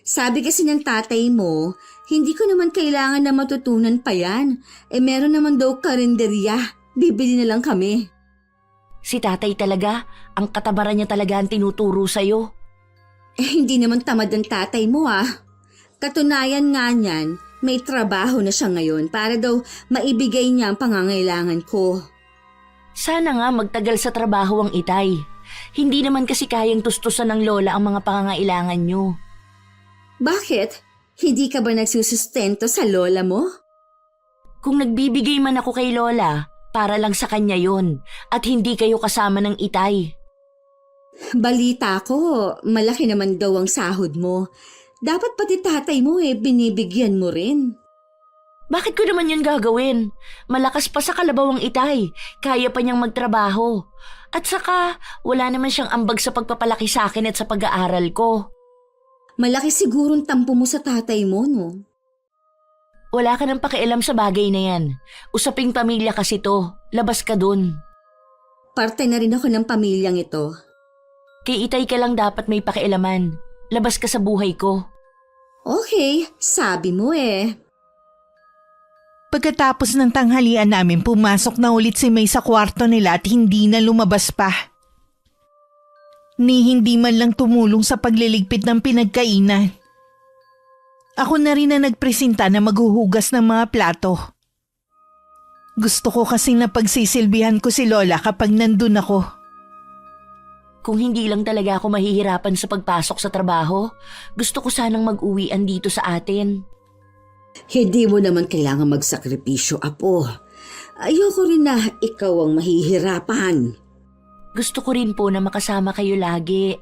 Sabi kasi ng tatay mo, hindi ko naman kailangan na matutunan pa yan. Meron naman daw karinderya. Bibili na lang kami. Si tatay talaga, ang katabaran niya talaga ang tinuturo sa'yo. Hindi naman tamad ang tatay mo Katunayan nga niyan, may trabaho na siya ngayon para daw maibigay niya ang pangangailangan ko. Sana nga magtagal sa trabaho ang itay. Hindi naman kasi kayang tustusan ng lola ang mga pangangailangan nyo. Bakit? Hindi ka ba nagsusustento sa lola mo? Kung nagbibigay man ako kay lola, para lang sa kanya yon at hindi kayo kasama ng itay. Balita ko, malaki naman daw ang sahod mo. Dapat pati tatay mo binibigyan mo rin. Bakit ko naman yun gagawin? Malakas pa sa kalabaw ang itay. Kaya pa niyang magtrabaho. At saka, wala naman siyang ambag sa pagpapalaki sa akin at sa pag-aaral ko. Malaki sigurong tampo mo sa tatay mo, no? Wala ka nang pakialam sa bagay na yan. Usaping pamilya kasi to. Labas ka dun. Parte na rin ako ng pamilyang ito. Kay itay ka lang dapat may pakialaman. Labas ka sa buhay ko. Okay, sabi mo Pagkatapos ng tanghalian namin, pumasok na ulit si May sa kwarto nila at hindi na lumabas pa. Ni hindi man lang tumulong sa pagliligpit ng pinagkainan. Ako na rin na nagpresenta na maghuhugas ng mga plato. Gusto ko kasing napagsisilbihan ko si Lola kapag nandun ako. Kung hindi lang talaga ako mahihirapan sa pagpasok sa trabaho, gusto ko sanang mag-uwian dito sa atin. Hindi mo naman kailangan magsakripisyo, Apo. Ayoko rin na ikaw ang mahihirapan. Gusto ko rin po na makasama kayo lagi.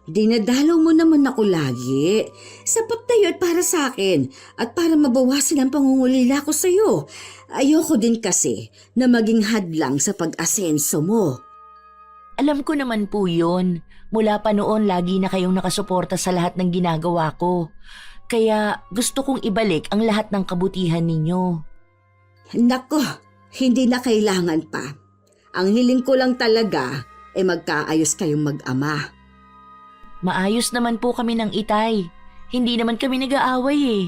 Dinadalaw mo naman ako lagi. Sapat na yun para sa akin at para mabawasan ang pangungulila ko sa'yo. Ayoko din kasi na maging hadlang sa pag-asenso mo. Alam ko naman po yun. Mula pa noon lagi na kayong nakasuporta sa lahat ng ginagawa ko. Kaya gusto kong ibalik ang lahat ng kabutihan ninyo. Nako, hindi na kailangan pa. Ang hiling ko lang talaga magkaayos kayong mag-ama. Maayos naman po kami ng itay. Hindi naman kami nag-aaway eh.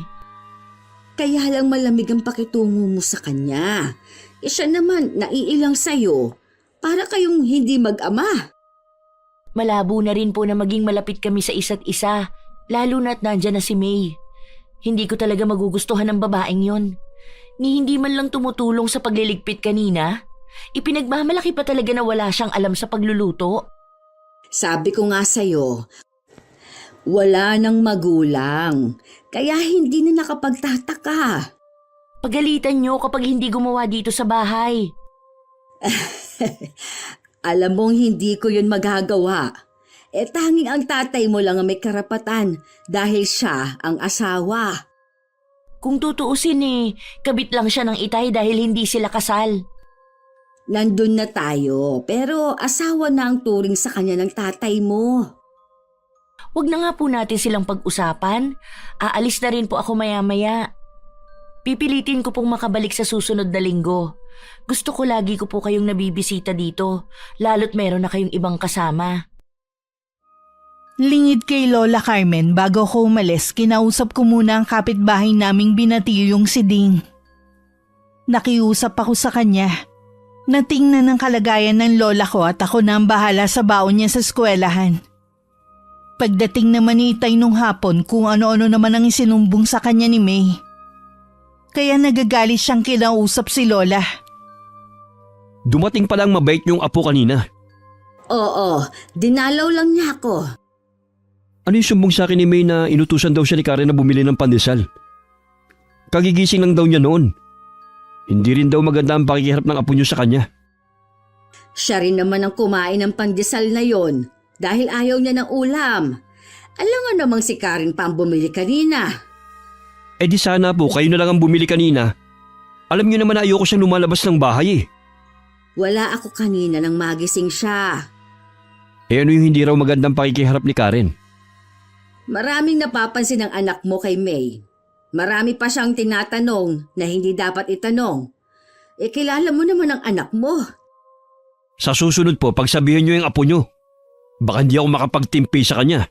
Kaya lang malamig ang pakitungo mo sa kanya. Siya naman naiilang sa'yo para kayong hindi mag-ama. Malabo na rin po na maging malapit kami sa isa't isa. Lalo na't nandyan na si May. Hindi ko talaga magugustuhan ng babaeng yon. Ni hindi man lang tumutulong sa pagliligpit kanina. Ipinagmamalaki pa talaga na wala siyang alam sa pagluluto. Sabi ko nga sa'yo, wala nang magulang, kaya hindi na nakapagtataka. Pagalitan niyo kapag hindi gumawa dito sa bahay. Alam mong hindi ko yun magagawa. Tanging ang tatay mo lang ang may karapatan dahil siya ang asawa. Kung tutuusin kabit lang siya ng itay dahil hindi sila kasal. Nandun na tayo, pero asawa na ang turing sa kanya ng tatay mo. Huwag na nga po natin silang pag-usapan. Aalis na rin po ako maya-maya. Pipilitin ko pong makabalik sa susunod na linggo. Gusto ko lagi ko po kayong nabibisita dito, lalo't meron na kayong ibang kasama. Lingid kay Lola Carmen bago ko umalis, kinausap ko muna ang kapitbahay naming binatilyong si Ding. Nakiusap ako sa kanya. Natingnan ang kalagayan ng lola ko at ako na ang bahala sa baon niya sa eskwelahan. Pagdating naman ni Itay nung hapon kung ano-ano naman ang isinumbong sa kanya ni May. Kaya nagagalit siyang kinausap si Lola. Dumating palang mabait yung apo kanina. Oo, dinalaw lang niya ako. Ano yung sumbong sa akin ni May na inutusan daw siya ni Karen na bumili ng pandesal? Kagigising lang daw niya noon. Hindi rin daw maganda ang pakikiharap ng apo niyo sa kanya. Siya rin naman ang kumain ng pandesal na yon dahil ayaw niya ng ulam. Alam nga namang si Karen pa ang bumili kanina. Eh di sana po kayo na lang ang bumili kanina. Alam niyo naman na ayoko siyang lumalabas ng bahay eh. Wala ako kanina nang magising siya. Eh ano yung hindi raw magandang pakikiharap ni Karen? Maraming napapansin ng anak mo kay May. Marami pa siyang tinatanong na hindi dapat itanong. Kilala mo naman ang anak mo. Sa susunod po, pagsabihin niyo yung apo niyo. Baka hindi ako makapagtimpi sa kanya.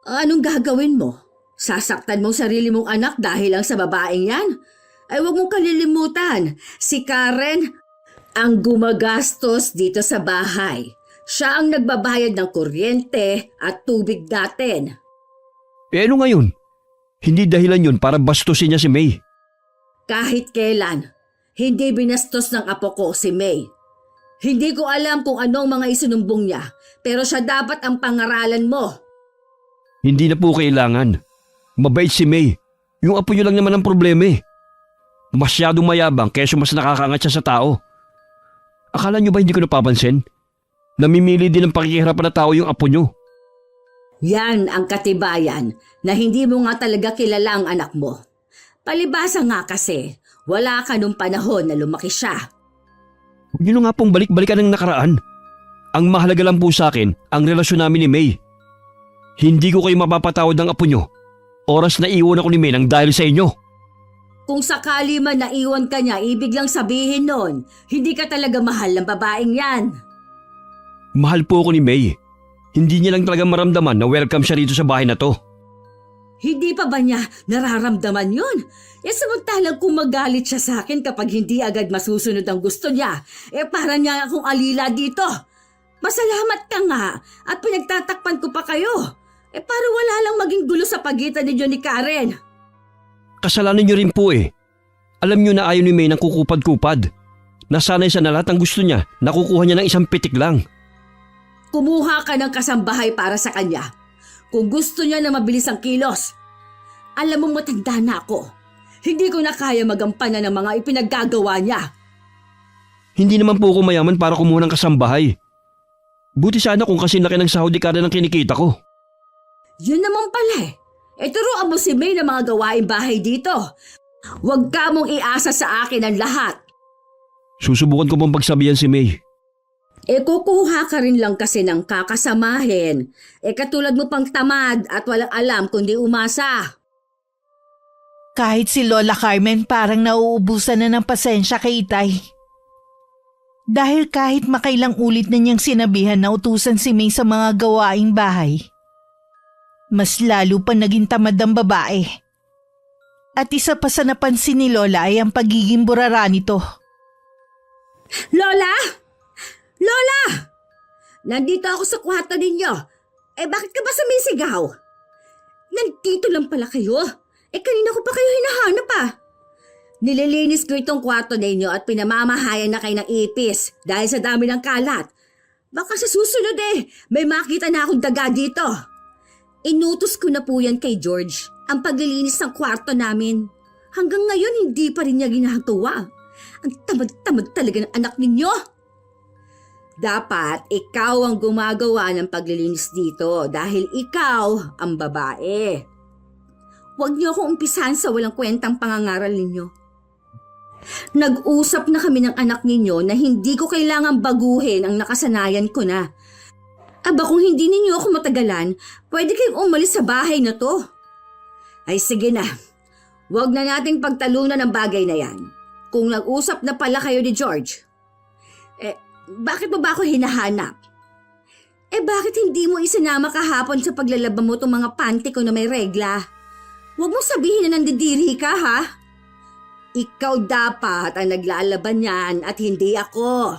Anong gagawin mo? Sasaktan mo sarili mong anak dahil lang sa babaeng yan? Ay huwag mong kalilimutan, si Karen ang gumagastos dito sa bahay. Siya ang nagbabayad ng kuryente at tubig natin. Eh ano ngayon? Hindi dahilan yun para bastusin niya si May. Kahit kailan, hindi binastos ng apo ko si May. Hindi ko alam kung anong mga isinumbong niya, pero siya dapat ang pangaralan mo. Hindi na po kailangan. Mabait si May. Yung apo niyo lang naman ang problema eh. Masyadong mayabang keso mas nakakangat siya sa tao. Akala niyo ba hindi ko napapansin? Namimili din ng pakikiharapan na tao yung apo niyo. Yan ang katibayan na hindi mo nga talaga kilala ang anak mo. Palibasa nga kasi, wala ka nung panahon na lumaki siya. Huwag niyo na nga pong balik-balikan ng nakaraan. Ang mahalaga lang po sa akin ang relasyon namin ni May. Hindi ko kayo mapapatawad ng apo niyo. Oras na iwan ako ni May nang dahil sa inyo. Kung sakali man naiwan ka niya, ibig lang sabihin nun, hindi ka talaga mahal ng babaeng yan. Mahal po ako ni May. Hindi niya lang talaga maramdaman na welcome siya rito sa bahay na to. Hindi pa ba niya nararamdaman yun? Samantalang kung magalit siya sa akin kapag hindi agad masusunod ang gusto niya, para niya akong alila dito. Masalamat ka nga at pinagtatakpan ko pa kayo. Para wala lang maging gulo sa pagitan ninyo ni Karen. Kasalanan niyo rin po eh. Alam niyo na ayaw ni May ng kukupad-kupad. Nasanay siya na lahat ng gusto niya, nakukuha niya ng isang pitik lang. Kumuha ka ng kasambahay para sa kanya. Kung gusto niya na mabilis ang kilos. Alam mo matanda na ako. Hindi ko na kaya magampanan ng mga ipinaggagawa niya. Hindi naman po ako mayaman para kumuha ng kasambahay. Buti sana kung kasi laki ng sahod ni Karen ang kinikita ko. Yun naman pala turuan mo si May ng mga gawaing bahay dito. Huwag ka mong iasa sa akin ang lahat. Susubukan ko pong pagsabihan si May. Kukuha ka rin lang kasi ng kakasamahin. Katulad mo pang tamad at walang alam kundi umasa. Kahit si Lola Carmen parang nauubusan na ng pasensya kay Itay. Dahil kahit makailang ulit na niyang sinabihan na utusan si May sa mga gawaing bahay, mas lalo pa naging tamad ang babae. At isa pa sa napansin ni Lola ay ang pagiging burara nito. Lola! Lola! Nandito ako sa kwarto ninyo. Bakit ka ba sumisigaw? Nandito lang pala kayo. Kanina ko pa kayo hinahanap Nililinis ko itong kwarto ninyo at pinamamahayan na kayo ng ipis dahil sa dami ng kalat. Baka sa susunod may makita na akong daga dito. Inutos ko na po yan kay George, ang paglilinis ng kwarto namin. Hanggang ngayon hindi pa rin niya ginagawa. Ang tamad-tamad talaga ng anak ninyo. Dapat ikaw ang gumagawa ng paglilinis dito dahil ikaw ang babae. Huwag niyo akong umpisahan sa walang kwentang pangangaral ninyo. Nag-usap na kami ng anak ninyo na hindi ko kailangang baguhin ang nakasanayan ko na. Aba kung hindi ninyo ako matagalan, pwede kayong umalis sa bahay na to. Ay sige na, huwag na nating pagtalunan ng bagay na yan. Kung nag-usap na pala kayo ni George, bakit mo ba ako hinahanap? Bakit hindi mo isinama kahapon sa paglalaba mo itong mga panty ko na may regla? Huwag mo sabihin na nandidiri ka ha? Ikaw dapat ang naglalaban yan at hindi ako.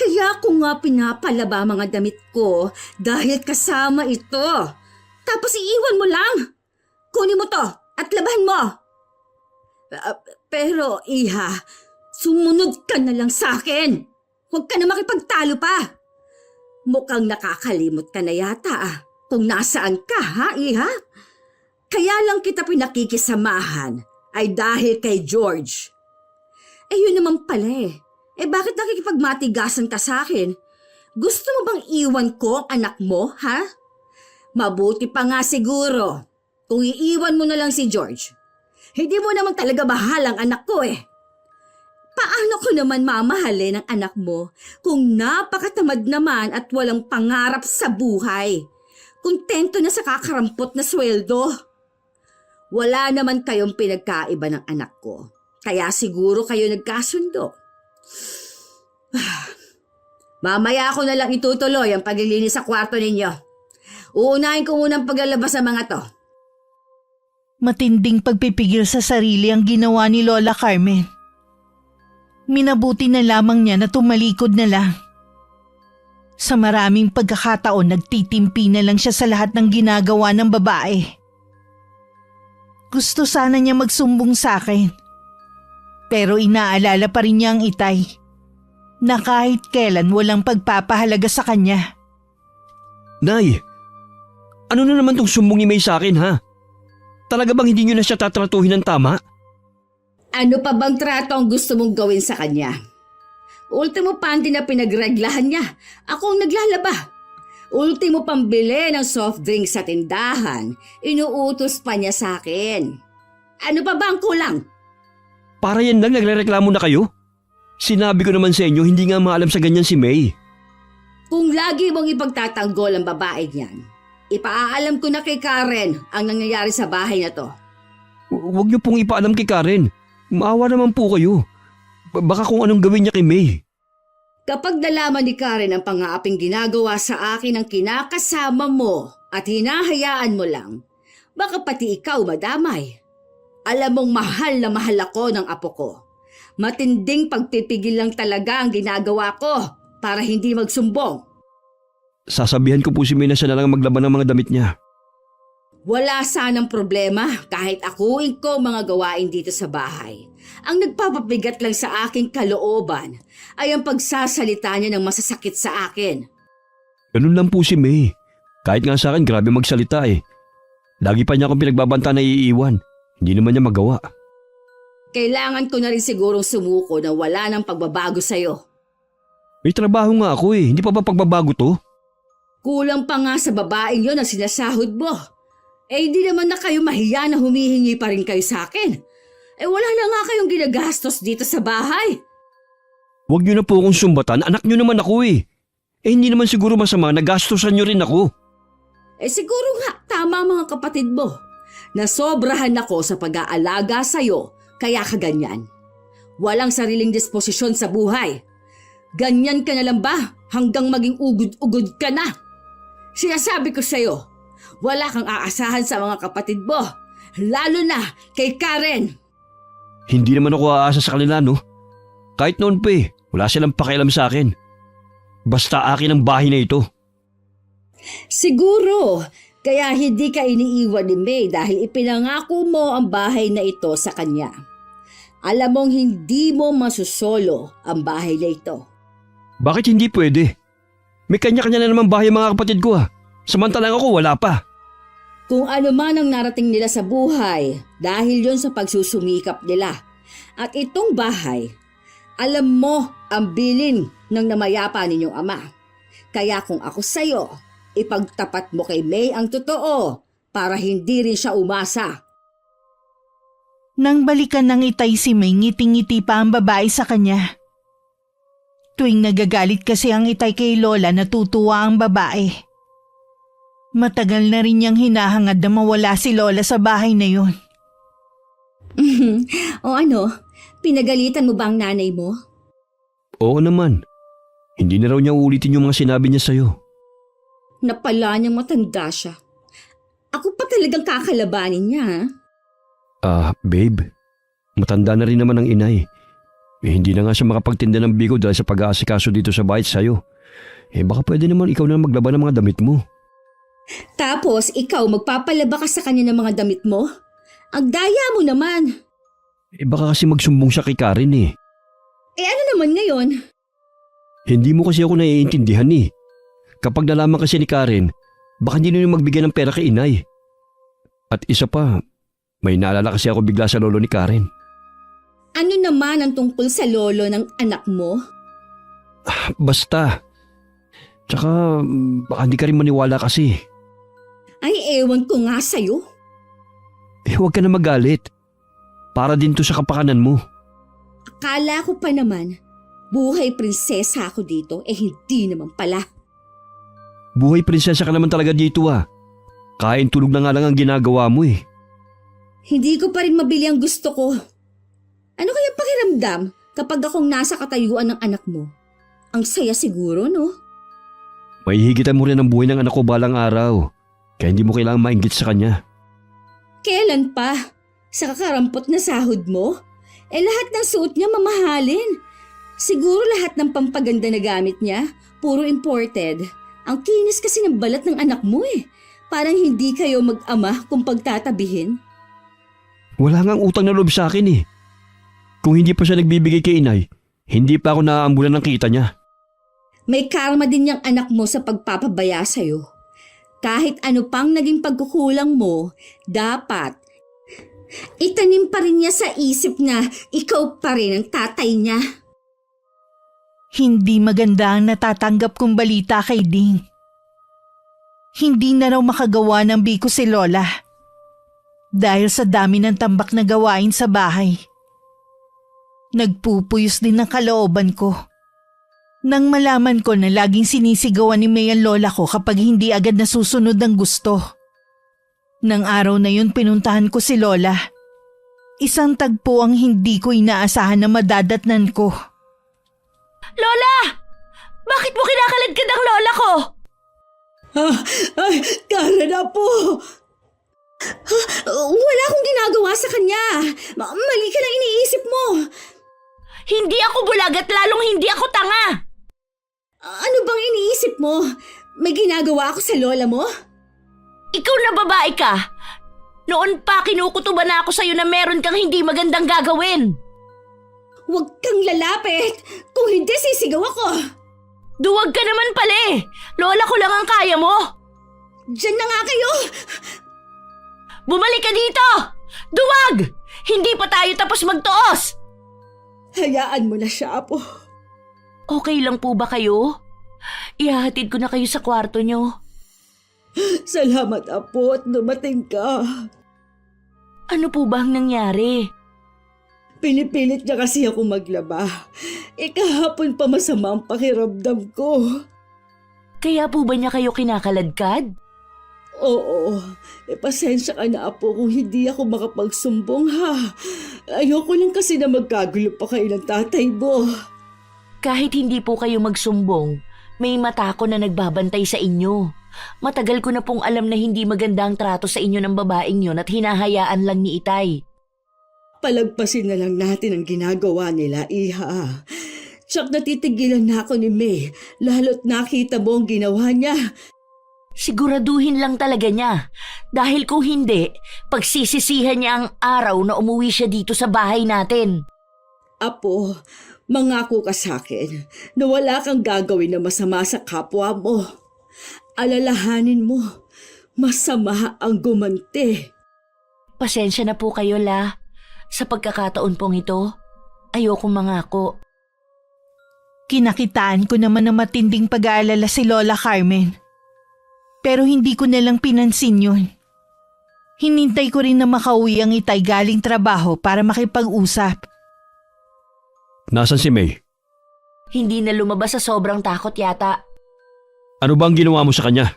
Kaya ako nga pinapalaba mga damit ko dahil kasama ito. Tapos iiwan mo lang. Kunin mo to at labahan mo. Pero iha, sumunod ka na lang sa akin. Huwag ka na makipagtalo pa. Mukhang nakakalimot ka na yata kung nasaan ka ha iha. Kaya lang kita pinakikisamahan ay dahil kay George. Yun naman pala bakit nakikipagmatigasan ka sa akin? Gusto mo bang iwan ko ang anak mo, ha? Mabuti pa nga siguro kung iiwan mo na lang si George. Hindi mo naman talaga mahal ang anak ko Paano ko naman mamahalin ang anak mo kung napakatamad naman at walang pangarap sa buhay? Kontento na sa kakarampot na sweldo. Wala naman kayong pinagkaiba ng anak ko. Kaya siguro kayo nagkasundo. Mamaya ako na lang itutuloy ang paglilinis sa kwarto ninyo. Uunahin ko muna ang paglalabas sa mga to. Matinding pagpipigil sa sarili ang ginawa ni Lola Carmen. Minabuti na lamang niya na tumalikod na lang. Sa maraming pagkakataon nagtitimpi na lang siya sa lahat ng ginagawa ng babae. Gusto sana niya magsumbong sa akin. Pero inaalala pa rin niya ang itay na kahit kailan walang pagpapahalaga sa kanya. Nay, ano na naman tong sumbong ni May sa akin ha? Talaga bang hindi nyo na siya tatratuhin ng tama? Ano pa bang trato ang gusto mong gawin sa kanya? Ultimo panty na pinagreglahan niya. Ako ang naglalaba. Ultimo pambili ng soft drink sa tindahan. Inuutos pa niya sa akin. Ano pa ba ang kulang? Para yan lang nagrereklamo na kayo? Sinabi ko naman sa inyo hindi nga maalam sa ganyan si May. Kung lagi mong ipagtatanggol ang babae niyan, ipaalam ko na kay Karen ang nangyayari sa bahay na to. Huwag niyo pong ipaalam kay Karen. Maawa naman po kayo. Baka kung anong gawin niya kay May. Kapag nalaman ni Karen ang pangaaping ginagawa sa akin ng kinakasama mo at hinahayaan mo lang, baka pati ikaw madamay. Alam mong mahal ako ng apo ko. Matinding pagpipigil lang talaga ang ginagawa ko para hindi magsumbong. Sasabihan ko po si May na siya na lang maglaban ng mga damit niya. Wala sanang problema kahit akuin ko mga gawain dito sa bahay. Ang nagpapabigat lang sa aking kalooban ay ang pagsasalita niya ng masasakit sa akin. Ganun lang po si May. Kahit nga sa akin grabe magsalita Lagi pa niya akong pinagbabanta na iiwan. Hindi naman niya magawa. Kailangan ko na rin sigurong sumuko na wala nang pagbabago sa'yo. May trabaho nga ako Hindi pa ba pagbabago to? Kulang pa nga sa babaeng yon ang sinasahod mo. Hindi naman na kayo mahiya na humihingi pa rin kayo sa akin. Wala na nga kayong ginagastos dito sa bahay. Huwag niyo na po akong sumbatan. Anak niyo naman ako hindi naman siguro masama na gastusan niyo rin ako. Siguro nga tama mga kapatid mo. Nasobrahan ako sa pag-aalaga sa'yo kaya kaganyan. Walang sariling disposisyon sa buhay. Ganyan ka na lang ba hanggang maging ugod-ugod ka na? Sinasabi ko sa'yo, wala kang aasahan sa mga kapatid mo, lalo na kay Karen. Hindi naman ako aasa sa kanila Kahit noon pa wala silang pakialam sa akin. Basta akin ang bahay na ito. Siguro, Kaya hindi ka iniiwan ni May dahil ipinangako mo ang bahay na ito sa kanya. Alam mong hindi mo masusolo ang bahay na ito. Bakit hindi pwede? May kanya-kanya na naman bahay ang mga kapatid ko Samantalang ako wala pa. Kung ano man ang narating nila sa buhay, dahil yon sa pagsusumikap nila. At itong bahay, alam mo ang bilin ng namayapa ninyong ama. Kaya kung ako sa'yo, ipagtapat mo kay May ang totoo para hindi rin siya umasa. Nang balikan ng Itay si May, ngiting-ngiti pa ang babae sa kanya. Tuwing nagagalit kasi ang Itay kay Lola, natutuwa ang babae. Matagal na rin niyang hinahangad na mawala si Lola sa bahay na yun. O ano, pinagalitan mo ba ang nanay mo? Oo naman. Hindi na raw niya ulitin yung mga sinabi niya sa'yo. Napala niyang matanda siya. Ako pa talagang kakalabanin niya. Babe. Matanda na rin naman ang inay. Hindi na nga siya makapagtinda ng bigo dahil sa pag-aasikaso dito sa bahay sa'yo. Baka pwede naman ikaw na maglaban ng mga damit mo. Tapos ikaw magpapalaba ka sa kanya ng mga damit mo? Ang daya mo naman. Baka kasi magsumbong siya kay Karen Ano naman ngayon? Hindi mo kasi ako naiintindihan Kapag nalaman kasi ni Karen, baka hindi na magbigay ng pera kay inay. At isa pa, may naalala kasi ako bigla sa lolo ni Karen. Ano naman ang tungkol sa lolo ng anak mo? Basta. Tsaka baka hindi ka rin maniwala kasi. Ay ewan ko nga sa'yo. Huwag ka na magalit. Para din to sa kapakanan mo. Akala ko pa naman, buhay prinsesa ako dito, hindi naman pala. Buhay prinsesa ka naman talaga dito Kain tulog na nga lang ang ginagawa mo Hindi ko pa rin mabili ang gusto ko. Ano kaya pakiramdam kapag akong nasa katayuan ng anak mo? Ang saya siguro, no? May higitan mo rin ang buhay ng anak ko balang araw. Kaya hindi mo kailangang mainggit sa kanya. Kailan pa? Sa kakarampot na sahod mo? Lahat ng suot niya mamahalin. Siguro lahat ng pampaganda na gamit niya, puro imported. Ang kinis kasi ng balat ng anak mo Parang hindi kayo mag-ama kung pagtatabihin. Wala ngang utang na loob sa akin Kung hindi pa siya nagbibigay kay inay, hindi pa ako naaambulan ng kita niya. May karma din yung anak mo sa pagpapabaya sa'yo. Kahit ano pang naging pagkukulang mo, dapat itanim pa rin niya sa isip na ikaw pa rin ang tatay niya. Hindi maganda ang natatanggap kong balita kay Ding. Hindi na raw makagawa ng biko si Lola. Dahil sa dami ng tambak na gawain sa bahay. Nagpupuyos din ng kalooban ko. Nang malaman ko na laging sinisigawan ni May ang lola ko kapag hindi agad nasusunod ng gusto. Nang araw na yun pinuntahan ko si Lola. Isang tagpo ang hindi ko inaasahan na madadatnan ko. Lola! Bakit mo kinakalagkad ang lola ko? Kara na po! Wala akong ginagawa sa kanya. Mali ka lang iniisip mo. Hindi ako bulag at lalong hindi ako tanga. Ano bang iniisip mo? May ginagawa ako sa lola mo? Ikaw na babae ka. Noon pa kinukutuban na ako sa'yo na meron kang hindi magandang gagawin. Huwag kang lalapit. Kung hindi, sisigaw ako. Duwag ka naman pala Lola ko lang ang kaya mo. Diyan na nga kayo. Bumalik ka dito! Duwag! Hindi pa tayo tapos magtuos! Hayaan mo na siya, Apo. Okay lang po ba kayo? Ihahatid ko na kayo sa kwarto nyo. Salamat, Apo, at dumating ka. Ano po ba ang nangyari? Pinipilit niya kasi ako maglaba. Kahapon pa masama ang pakiramdam ko. Kaya po ba niya kayo kinakaladkad? Oo, pasensya ka na, Apo, kung hindi ako makapagsumbong, ha. Ayoko lang kasi na magkagulo pa kayo ng tatay mo. Kahit hindi po kayo magsumbong, may mata ko na nagbabantay sa inyo. Matagal ko na pong alam na hindi maganda ang trato sa inyo ng babaeng yun at hinahayaan lang ni Itay. Palagpasin na lang natin ang ginagawa nila, Iha. Tsak natitigilan na ako ni May, lalo't nakita mo ang ginawa niya. Siguraduhin lang talaga niya. Dahil kung hindi, pagsisisihan niya ang araw na umuwi siya dito sa bahay natin. Apo, mangako ka sa akin na wala kang gagawin na masama sa kapwa mo. Alalahanin mo, masama ang gumanti. Pasensya na po kayo, La. Sa pagkakataon pong ito, ayoko mangako. Kinakitaan ko naman ng matinding pag-aalala si Lola Carmen. Pero hindi ko nalang pinansin yun. Hinintay ko rin na makauwi ang itay galing trabaho para makipag-usap. Nasaan si May? Hindi na lumabas sa sobrang takot yata. Ano ba ang ginawa mo sa kanya?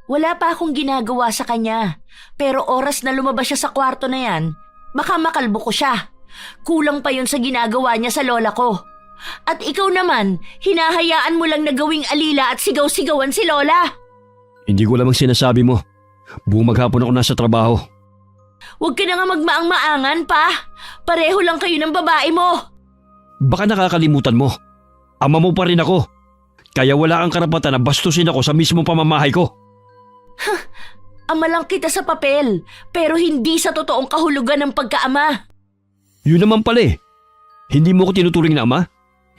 Wala pa akong ginagawa sa kanya. Pero oras na lumabas siya sa kwarto na yan, baka makalbo ko siya. Kulang pa yun sa ginagawa niya sa lola ko. At ikaw naman, hinahayaan mo lang na gawing alila at sigaw-sigawan si lola. Hindi ko lamang sinasabi mo. Buong maghapon ako nasa trabaho. Huwag ka na nga magmaang-maangan pa. Pareho lang kayo ng babae mo. Baka nakakalimutan mo. Ama mo pa rin ako. Kaya wala kang karapatan na bastusin ako sa mismong pamamahay ko. Ama lang kita sa papel, pero hindi sa totoong kahulugan ng pagkaama. Yun naman pala eh. Hindi mo ko tinuturing na ama?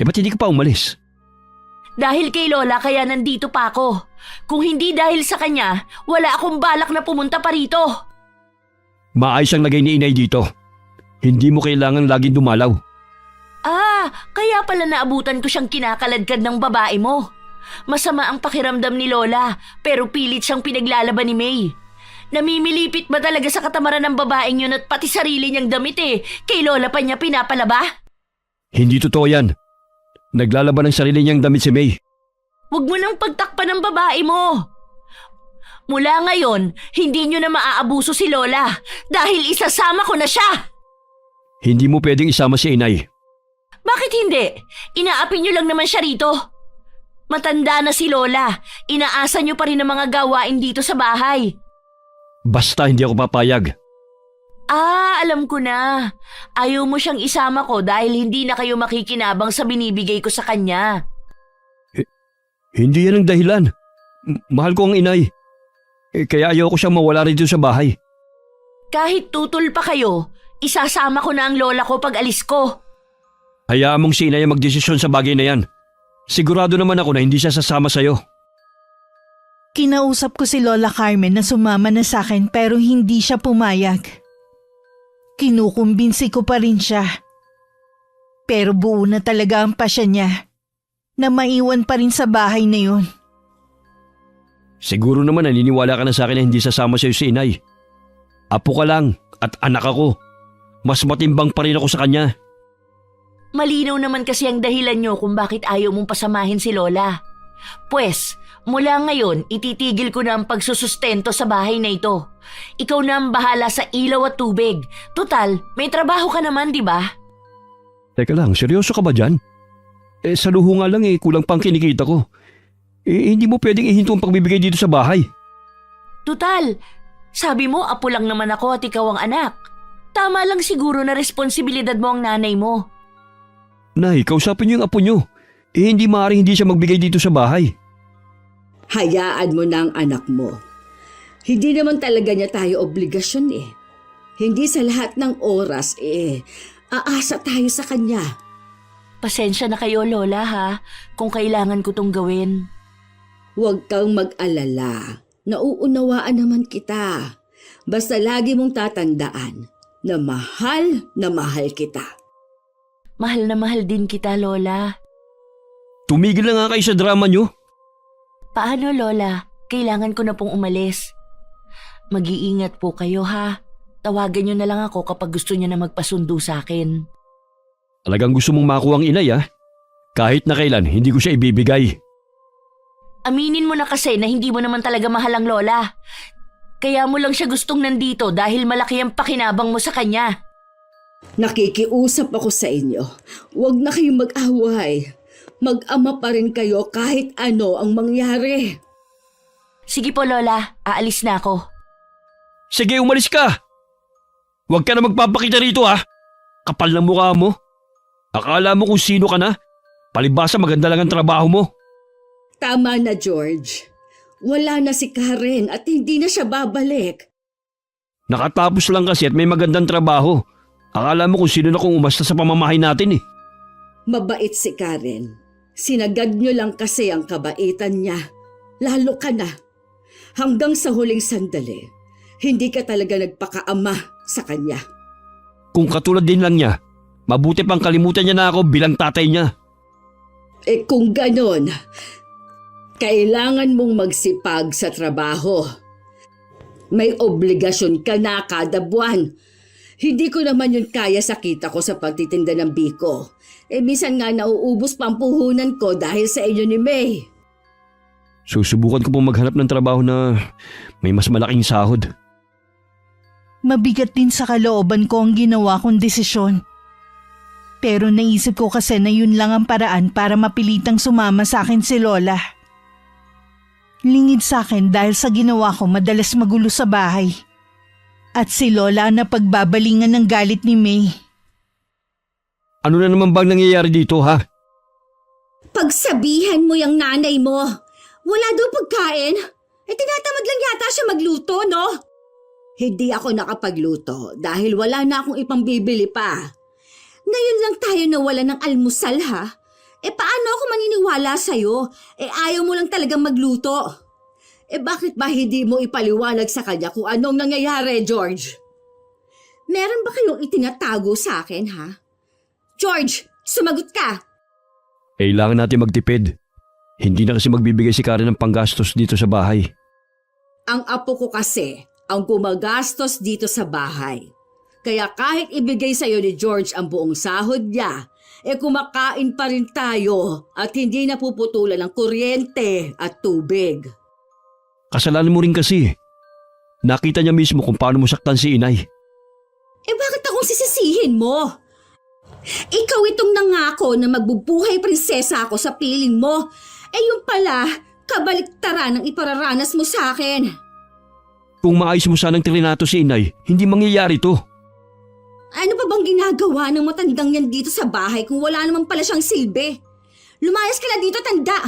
Ba't hindi ka pa umalis? Dahil kay Lola kaya nandito pa ako. Kung hindi dahil sa kanya, wala akong balak na pumunta pa rito. Maayos ang lagay ni inay dito. Hindi mo kailangan laging dumalaw. Kaya pala naabutan ko siyang kinakaladkad ng babae mo. Masama ang pakiramdam ni Lola, pero pilit siyang pinaglalaban ni May. Namimilipit ba talaga sa katamaran ng babaeng yun at pati sarili niyang damit eh? Kay Lola pa niya pinapalaba? Hindi totoo yan. Naglalaban ng sarili niyang damit si May. Huwag mo nang pagtakpan ng babae mo. Mula ngayon, hindi niyo na maaabuso si Lola dahil isasama ko na siya. Hindi mo pwedeng isama si inay. Bakit hindi? Inaapi niyo lang naman siya rito. Matanda na si Lola. Inaasa niyo pa rin ang mga gawain dito sa bahay. Basta hindi ako papayag. Alam ko na. Ayaw mo siyang isama ko dahil hindi na kayo makikinabang sa binibigay ko sa kanya. Hindi yan ang dahilan. Mahal ko ang inay. Kaya ayaw ko siyang mawala rito sa bahay. Kahit tutol pa kayo, isasama ko na ang lola ko pag alis ko. Hayaan mong si inay ang magdesisyon sa bagay na yan. Sigurado naman ako na hindi siya sasama sa'yo. Kinausap ko si Lola Carmen na sumama na sa akin pero hindi siya pumayag. Kinukumbinsi ko pa rin siya. Pero buo na talaga ang pasya niya na maiwan pa rin sa bahay na yun. Siguro naman naniniwala ka na sa akin na hindi sasama sa'yo si inay. Apo ka lang at anak ako. Mas matimbang pa rin ako sa kanya. Malinaw naman kasi ang dahilan nyo kung bakit ayaw mong pasamahin si Lola. Pues, mula ngayon, ititigil ko na ang pagsusustento sa bahay na ito. Ikaw na ang bahala sa ilaw at tubig. Total, may trabaho ka naman, di ba? Teka lang, seryoso ka ba dyan? Sa luho nga lang kulang pang kinikita ko. Hindi mo pwedeng ihinto ang pagbibigay dito sa bahay. Total, sabi mo apo lang naman ako at ikaw ang anak. Tama lang siguro na responsibilidad mo ang nanay mo. Nay, kausapin niyo yung apo niyo. Hindi maaaring hindi siya magbigay dito sa bahay. Hayaan mo na ang anak mo. Hindi naman talaga niya tayo obligasyon eh. Hindi sa lahat ng oras aasa tayo sa kanya. Pasensya na kayo, Lola, ha, kung kailangan ko tong gawin. Huwag kang mag-alala. Nauunawaan naman kita. Basta lagi mong tatandaan na mahal kita. Mahal na mahal din kita, Lola. Tumigil na nga kayo sa drama niyo. Paano, Lola? Kailangan ko na pong umalis. Mag-iingat po kayo, ha. Tawagan niyo na lang ako kapag gusto niyo na magpasundo sa akin. Talagang gusto mong makuha ang inay Kahit na kailan, hindi ko siya ibibigay. Aminin mo na kasi na hindi mo naman talaga mahal ang Lola. Kaya mo lang siya gustong nandito dahil malaki ang pakinabang mo sa kanya. Nakikiusap ako sa inyo. Huwag na kayong mag-away. Mag-ama pa rin kayo kahit ano ang mangyari. Sige po, Lola. Aalis na ako. Sige, umalis ka! Huwag ka na magpapakita rito Kapal ng mukha mo. Akala mo kung sino ka na? Palibhasa maganda lang ang trabaho mo. Tama na, George. Wala na si Karen at hindi na siya babalik. Nakatapos lang kasi at may magandang trabaho. Akala mo kung sino na kung umasta sa pamamahay natin eh. Mabait si Karen. Sinagad niyo lang kasi ang kabaitan niya. Lalo ka na. Hanggang sa huling sandali, hindi ka talaga nagpakaama sa kanya. Kung katulad din lang niya, mabuti pang kalimutan niya na ako bilang tatay niya. Eh kung ganon, kailangan mong magsipag sa trabaho. May obligasyon ka na kada buwan. Hindi ko naman yun kaya sa kita ko sa pagtitinda ng biko. Minsan nga nauubos pa ang puhunan ko dahil sa inyo ni May. Susubukan ko pong maghanap ng trabaho na may mas malaking sahod. Mabigat din sa kalooban ko ang ginawa kong desisyon. Pero naisip ko kasi na yun lang ang paraan para mapilitang sumama sa akin si Lola. Lingid sa akin dahil sa ginawa ko madalas magulo sa bahay. At si Lola na pagbabalingan ng galit ni May. Ano na naman bang nangyayari dito ha? Pagsabihan mo yung nanay mo. Wala daw pagkain. Tinatamad lang yata siya magluto, no? Hindi ako nakapagluto dahil wala na akong ipambibili pa. Ngayon lang tayo nawala ng almusal, ha? Paano ako maniniwala sa'yo? Ayaw mo lang talagang magluto. Bakit ba hindi mo ipaliwanag sa kanya kung anong nangyayari, George? Meron ba kayong itinatago sa akin, ha? George, sumagot ka! Kailangan natin magtipid. Hindi na kasi magbibigay si Karen ng panggastos dito sa bahay. Ang apo ko kasi ang gumagastos dito sa bahay. Kaya kahit ibigay sa'yo ni George ang buong sahod niya, kumakain pa rin tayo at hindi napuputulan ng kuryente at tubig. Kasalanan mo rin kasi. Nakita niya mismo kung paano mo saktan si inay. Bakit akong sisisihin mo? Ikaw itong nangako na magbubuhay prinsesa ako sa piling mo. Yung pala, kabaliktaran ang ipararanas mo sa akin. Kung maayos mo sanang trinato si inay, hindi mangyayari to. Ano pa bang ginagawa ng matandang yan dito sa bahay kung wala naman pala siyang silbi? Lumayas ka na dito, tanda.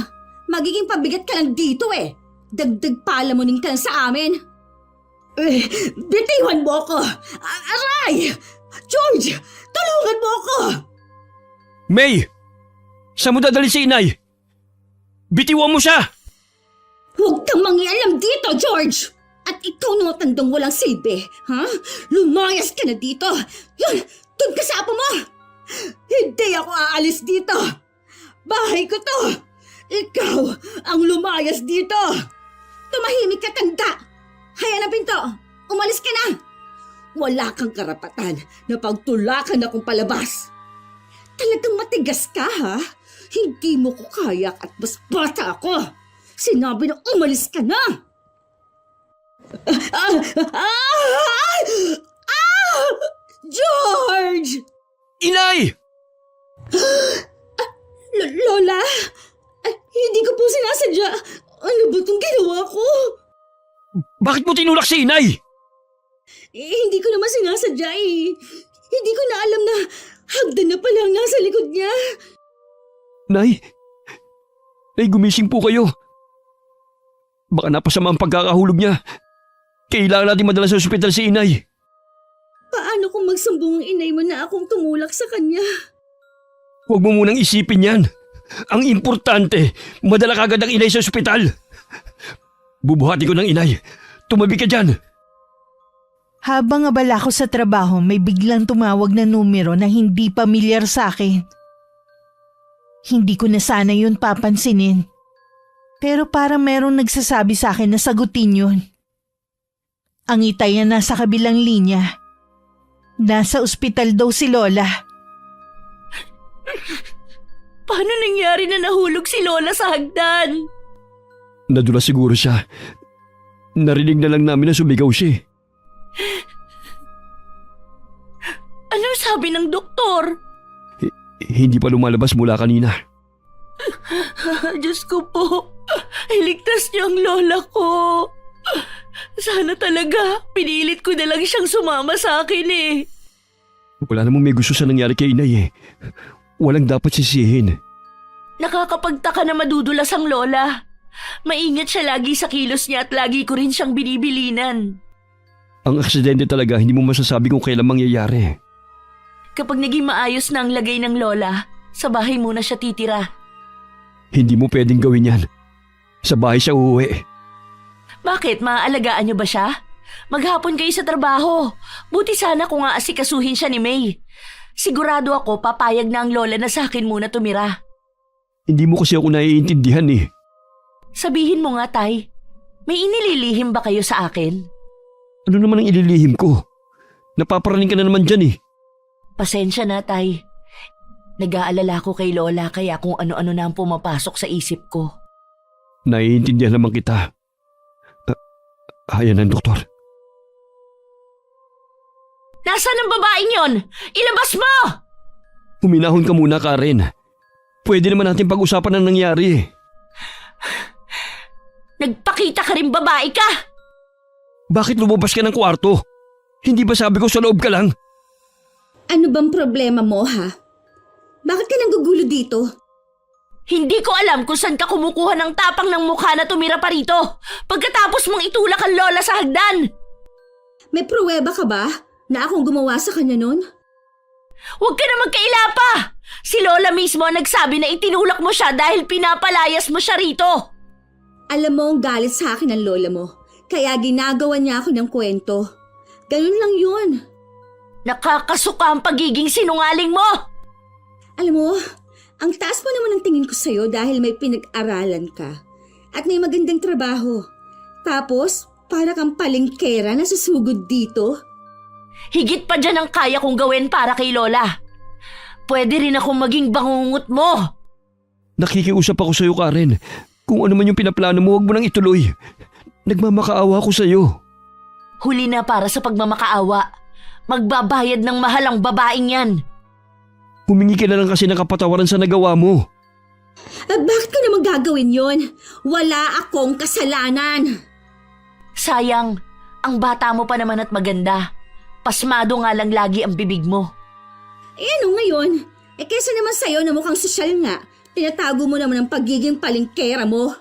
Magiging pabigat ka lang dito Dagdag palamunin ka lang sa amin. Bitiwan mo ako! Aray! George! Tulungan mo ako! May! Saan mo dadali si inay? Bitiwan mo siya! Huwag kang mangialam dito, George! At ikaw na matandang walang silbi, ha? Lumayas ka na dito! Yun! Doon ka sa apo mo! Hindi ako aalis dito! Bahay ko to! Ikaw ang lumayas dito! Tumahimik ka, tanda! Hayan ang pinto! Umalis ka na! Wala kang karapatan na pagtulakan akong palabas! Talagang matigas ka, ha? Hindi mo ko kaya at mas bata ako! Sinabi na umalis ka na! George! Inay! Lola? Hindi ko po sinasadya. Ano ba itong ginawa ko? Bakit mo tinulak si inay? Hindi ko naman sinasadya Hindi ko na alam na hagdan na pala ang nasa likod niya. Nay! Nay, gumising po kayo. Baka napasama ang pagkakahulog niya. Kailangan natin madala sa ospital si inay. Paano kung magsumbong ang inay mo na akong tumulak sa kanya? Huwag mo munang isipin yan. Ang importante, madala kagad ang inay sa ospital. Bubuhati ko ng inay. Tumabi ka dyan. Habang abala ko sa trabaho, may biglang tumawag na numero na hindi pamilyar sa akin. Hindi ko na sana yun papansinin. Pero parang merong nagsasabi sa akin na sagutin yun. Ang itay na nasa kabilang linya. Nasa ospital daw si Lola. Paano nangyari na nahulog si Lola sa hagdan? Nadula siguro siya. Narinig na lang namin na sumigaw siya. Ano sabi ng doktor? Hindi pa lumalabas mula kanina. Diyos ko po, iligtas niyo ang lola ko. Sana talaga, pinilit ko na lang siyang sumama sa akin Wala namang may gusto sa nangyari kay inay Walang dapat sisihin. Nakakapagtaka na madudulas ang lola. Maingat siya lagi sa kilos niya at lagi ko rin siyang binibilinan. Ang aksidente talaga, hindi mo masasabi kung kailan mangyayari. Kapag naging maayos na ang lagay ng lola, sa bahay muna siya titira. Hindi mo pwedeng gawin yan. Sa bahay siya uuwi. Bakit? Maaalagaan niyo ba siya? Maghapon kayo sa trabaho. Buti sana kung aasikasuhin siya ni May. Sigurado ako papayag na ang lola na sa akin muna tumira. Hindi mo kasi ako naiintindihan eh. Sabihin mo nga, Tay. May inililihim ba kayo sa akin? Ano naman ang ililihim ko? Napaparaning ka na naman dyan eh. Pasensya na, Tay. Nag-aalala ko kay Lola kaya kung ano-ano na ang pumapasok sa isip ko. Naiintindihan naman kita. Ayan ang doktor. Nasaan ang babaeng yon? Ilabas mo! Huminahon ka muna, Karen. Pwede naman natin pag-usapan ang nangyari. Nagpakita ka rin babae ka! Bakit lumabas ka ng kwarto? Hindi ba sabi ko sa loob ka lang? Ano bang problema mo, ha? Bakit ka nanggugulo dito? Hindi ko alam kung saan ka kumukuha ng tapang ng mukha na tumira pa rito pagkatapos mong itulak ang lola sa hagdan. May pruweba ka ba na akong gumawa sa kanya nun? Huwag ka na magkaila pa! Si Lola mismo ang nagsabi na itinulak mo siya dahil pinapalayas mo siya rito. Alam mo ang galit sa akin ng lola mo, kaya ginagawa niya ako ng kwento. Ganun lang yun. Nakakasuka ang pagiging sinungaling mo! Alam mo, ang taas mo naman ang tingin ko sa'yo dahil may pinag-aralan ka at may magandang trabaho. Tapos, para kang palengkera na susugod dito. Higit pa dyan ang kaya kong gawin para kay Lola. Pwede rin akong maging bangungot mo. Nakikiusap ako sa'yo, Karen. Kung ano man yung pinaplano mo, huwag mo nang ituloy. Nagmamakaawa ako sa'yo. Huli na para sa pagmamakaawa. Magbabayad ng mahal ang babaeng yan. Humingi ka na lang kasi ng kapatawaran sa nagawa mo. Bakit ko naman gagawin yon? Wala akong kasalanan. Sayang, ang bata mo pa naman at maganda. Pasmado nga lang lagi ang bibig mo. Ano ngayon? Kesa naman sa'yo na mukhang sosyal nga, tinatago mo naman ang pagiging palengkera mo.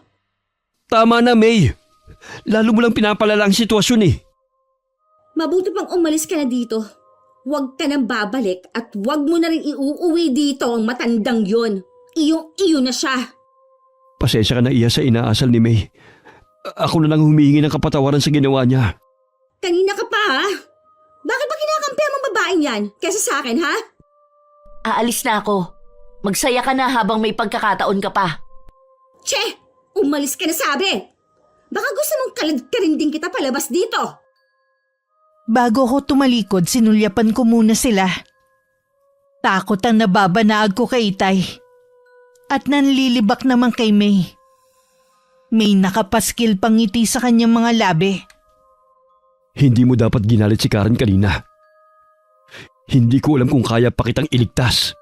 Tama na, May. Lalo mo lang pinapalala ang sitwasyon eh. Mabuti pang umalis ka na dito. Huwag ka nang babalik at huwag mo na rin iuuwi dito ang matandang yon. Iyong-iyo na siya. Pasensya ka na iya sa inaasal ni May. Ako na lang humihingi ng kapatawaran sa ginawa niya. Kanina ka pa, ha? Bakit ba kinakampi ang babaeng yan kesa sa akin, ha? Aalis na ako. Magsaya ka na habang may pagkakataon ka pa. Che! Umalis ka na sabi! Baka gusto mong kalad-karinding kita palabas dito. Bago ko tumalikod, sinulyapan ko muna sila. Takot ang nababanaag ko kay Itay. At nanlilibak naman kay May. May nakapaskil pang ngiti sa kanyang mga labi. Hindi mo dapat ginalit si Karen kanina. Hindi ko alam kung kaya pa kitang iligtas.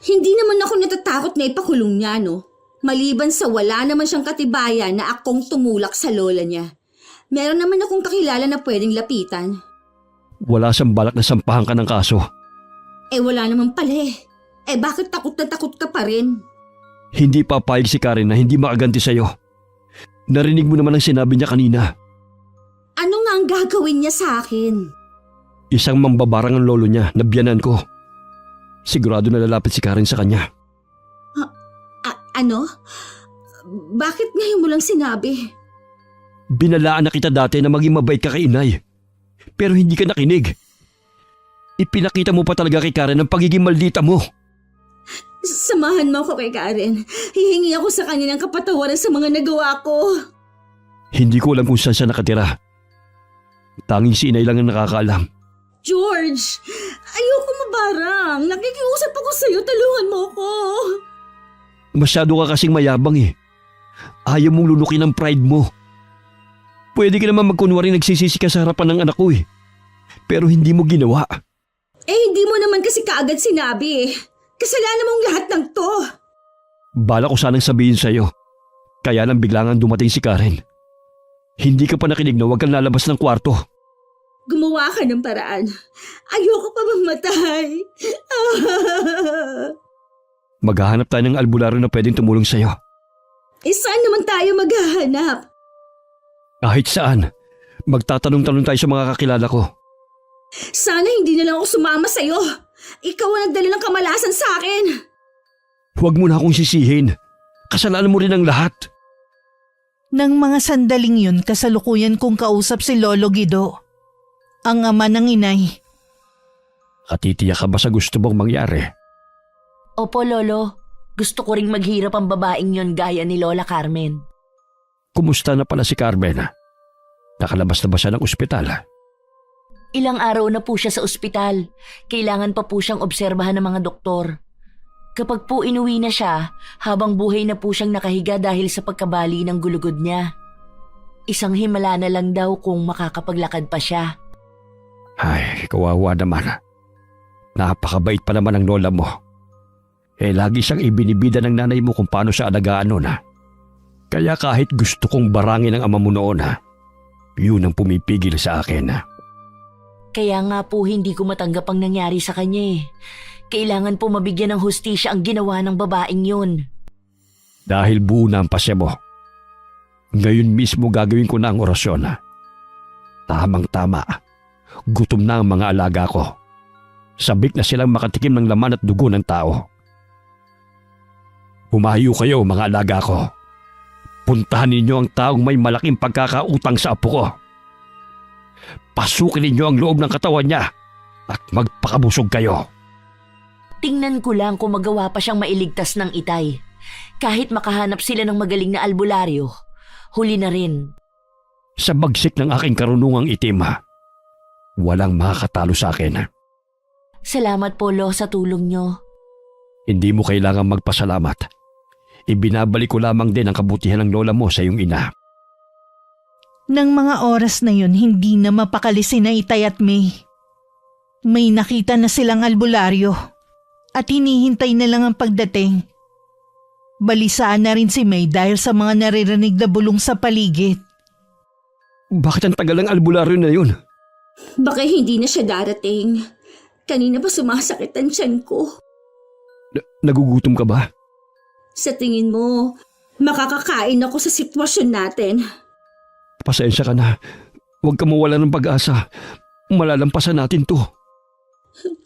Hindi naman ako natatakot na ipakulong niya, no? Maliban sa wala naman siyang katibayan na akong tumulak sa lola niya. Meron naman akong kakilala na pwedeng lapitan. Wala siyang balak na sampahan ka ng kaso. Wala naman pala eh. Bakit takot na takot ka pa rin? Hindi papayag si Karen na hindi makaganti sa'yo. Narinig mo naman ang sinabi niya kanina. Ano nga ang gagawin niya sa akin? Isang mambabarang ang lolo niya, nabiyanan ko. Sigurado na lalapit si Karen sa kanya. Ano? Bakit ngayon mo lang sinabi? Binalaan na kita dati na maging mabait ka kay inay. Pero hindi ka nakinig. Ipinakita mo pa talaga kay Karen ang pagiging maldita mo. Samahan mo ako kay Karen. Hihingi ako sa kanya ng kapatawaran sa mga nagawa ko. Hindi ko alam kung saan siya nakatira. Tanging si inay lang ang nakakaalam. George, ayoko mabarang. Nakikiusap ako sa'yo, tulungan mo ko. Masyado ka kasing mayabang eh. Ayaw mong lunukin ang pride mo. Pwede ka naman magkunwari nagsisisi ka sa harapan ng anak ko eh. Pero hindi mo ginawa. Hindi mo naman kasi kaagad sinabi eh. Kasalanan mong lahat ng to. Bala ko sanang sabihin sa'yo. Kaya lang biglangan dumating si Karen. Hindi ka pa nakinig na huwag kang lalabas ng kwarto. Gumawa ka ng paraan. Ayoko pa mamatay. Maghahanap tayo ng albularyo na pwedeng tumulong sa'yo. Saan naman tayo maghahanap? Kahit saan, magtatanong-tanong tayo sa mga kakilala ko. Sana hindi na lang ako sumama sa'yo. Ikaw ang nagdala ng kamalasan sa akin. Huwag mo na akong sisihin. Kasalanan mo rin ang lahat. Nang mga sandaling yun, kasalukuyan kong kausap si Lolo Guido, ang ama ng inay. Katitiyak ka ba sa gusto mong mangyari? Opo, Lolo. Gusto ko ring maghirap ang babaeng yon gaya ni Lola Carmen. Kumusta na pala si Carmen? Nakalabas na ba siya ng ospital? Ilang araw na po siya sa ospital. Kailangan pa po siyang obserbahan ng mga doktor. Kapag po inuwi na siya, habang buhay na po siyang nakahiga dahil sa pagkabali ng gulugod niya. Isang himala na lang daw kung makakapaglakad pa siya. Ay, kawawa naman. Napakabait pa naman ang lola mo. Lagi siyang ibinibida ng nanay mo kung paano siya alagaan nun. Kaya kahit gusto kong barangin ang ama mo noon, yun ang pumipigil sa akin. Kaya nga po hindi ko matanggap ang nangyari sa kanya. Kailangan po mabigyan ng hustisya ang ginawa ng babaeng yun. Dahil buo na ang pasya mo. Ngayon mismo gagawin ko na ang orasyon. Tamang-tama. Gutom na ang mga alaga ko. Sabik na silang makatikim ng laman at dugo ng tao. Humayo kayo mga alaga ko. Puntahan ninyo ang taong may malaking pagkakautang sa apo ko. Pasukin ninyo ang loob ng katawan niya at magpakabusog kayo. Tingnan ko lang kung magawa pa siyang mailigtas ng itay. Kahit makahanap sila ng magaling na albularyo, huli na rin. Sa bagsik ng aking karunungang itim, walang makakatalo sa akin. Salamat po, Lo, sa tulong nyo. Hindi mo kailangang magpasalamat. Ibinabalik ko lamang din ang kabutihan ng lola mo sa iyong ina. Nang mga oras na yun, hindi na mapakali sina Itay at May. May nakita na silang albularyo at hinihintay na lang ang pagdating. Balisaan na rin si May dahil sa mga naririnig na bulong sa paligid. Bakit ang tagal ng albularyo na yun? Baka hindi na siya darating. Kanina pa sumasakit ang tiyan ko. Nagugutom ka ba? Sa tingin mo, makakakain ako sa sitwasyon natin. Pasensya ka na. Huwag ka mawala ng pag-asa. Malalampasan natin to.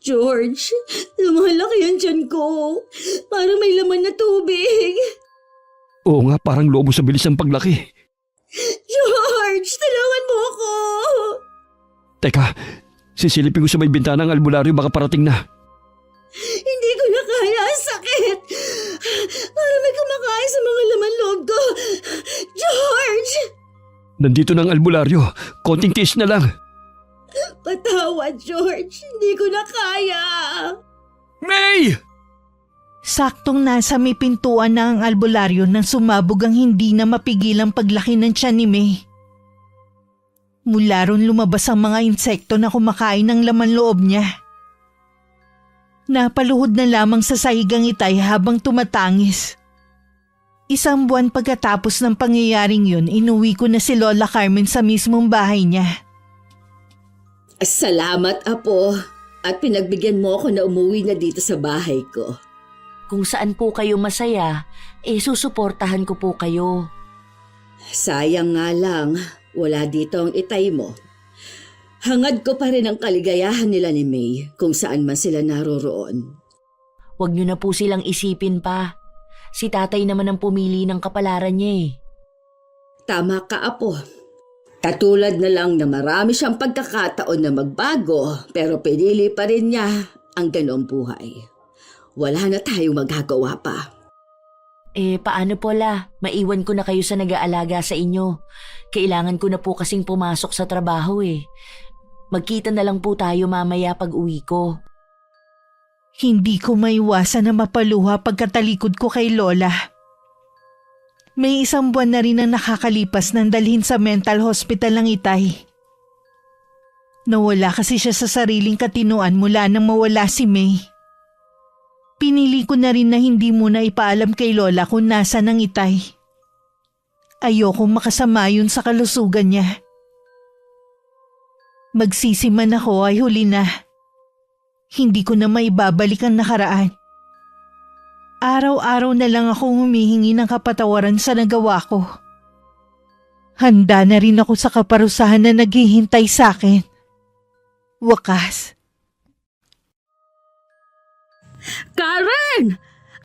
George, lumalaki ang tiyan ko. Parang may laman na tubig. Oo nga, parang lobo sa bilis ng paglaki. George, tulungan mo ako. Teka, sisilipin ko sa may bintana ng albularyo, baka parating na. Hindi ko na kaya ang sakit. Parang may kumakain sa mga laman loob ko. George! Nandito na ang albularyo. Konting tiis na lang. Patawad, George. Hindi ko na kaya. May! Saktong nasa may pintuan na ang albularyo nang sumabog ang hindi na mapigilang paglaki ng tiyan ni May. Mula ron lumabas ang mga insekto na kumakain ng laman loob niya. Napaluhod na lamang sa sahigang Itay habang tumatangis. Isang buwan pagkatapos ng pangyayaring yun, inuwi ko na si Lola Carmen sa mismong bahay niya. Salamat, Apo. At pinagbigyan mo ako na umuwi na dito sa bahay ko. Kung saan po kayo masaya, susuportahan ko po kayo. Sayang nga lang, wala dito ang Itay mo. Hangad ko pa rin ang kaligayahan nila ni May kung saan man sila naroroon. Huwag niyo na po silang isipin pa. Si tatay naman ang pumili ng kapalaran niya. Tama ka, Apo. Katulad na lang na marami siyang pagkakataon na magbago pero pinili pa rin niya ang ganoong buhay. Wala na tayong magagawa pa. Paano po la? Maiwan ko na kayo sa nag-aalaga sa inyo. Kailangan ko na po kasing pumasok sa trabaho Magkita na lang po tayo mamaya pag uwi ko. Hindi ko maiwasan na mapaluha pagkatalikod ko kay Lola. May isang buwan na rin ang nakakalipas nang dalhin sa mental hospital ng Itay. Nawala kasi siya sa sariling katinuan mula nang mawala si May. Pinili ko na rin na hindi muna ipaalam kay Lola kung nasaan ang Itay. Ayokong makasama yun sa kalusugan niya. Magsisiman ako ay huli na. Hindi ko na maibabalik ang nakaraan. Araw-araw na lang akong humihingi ng kapatawaran sa nagawa ko. Handa na rin ako sa kaparusahan na naghihintay sa akin. Wakas. Karen!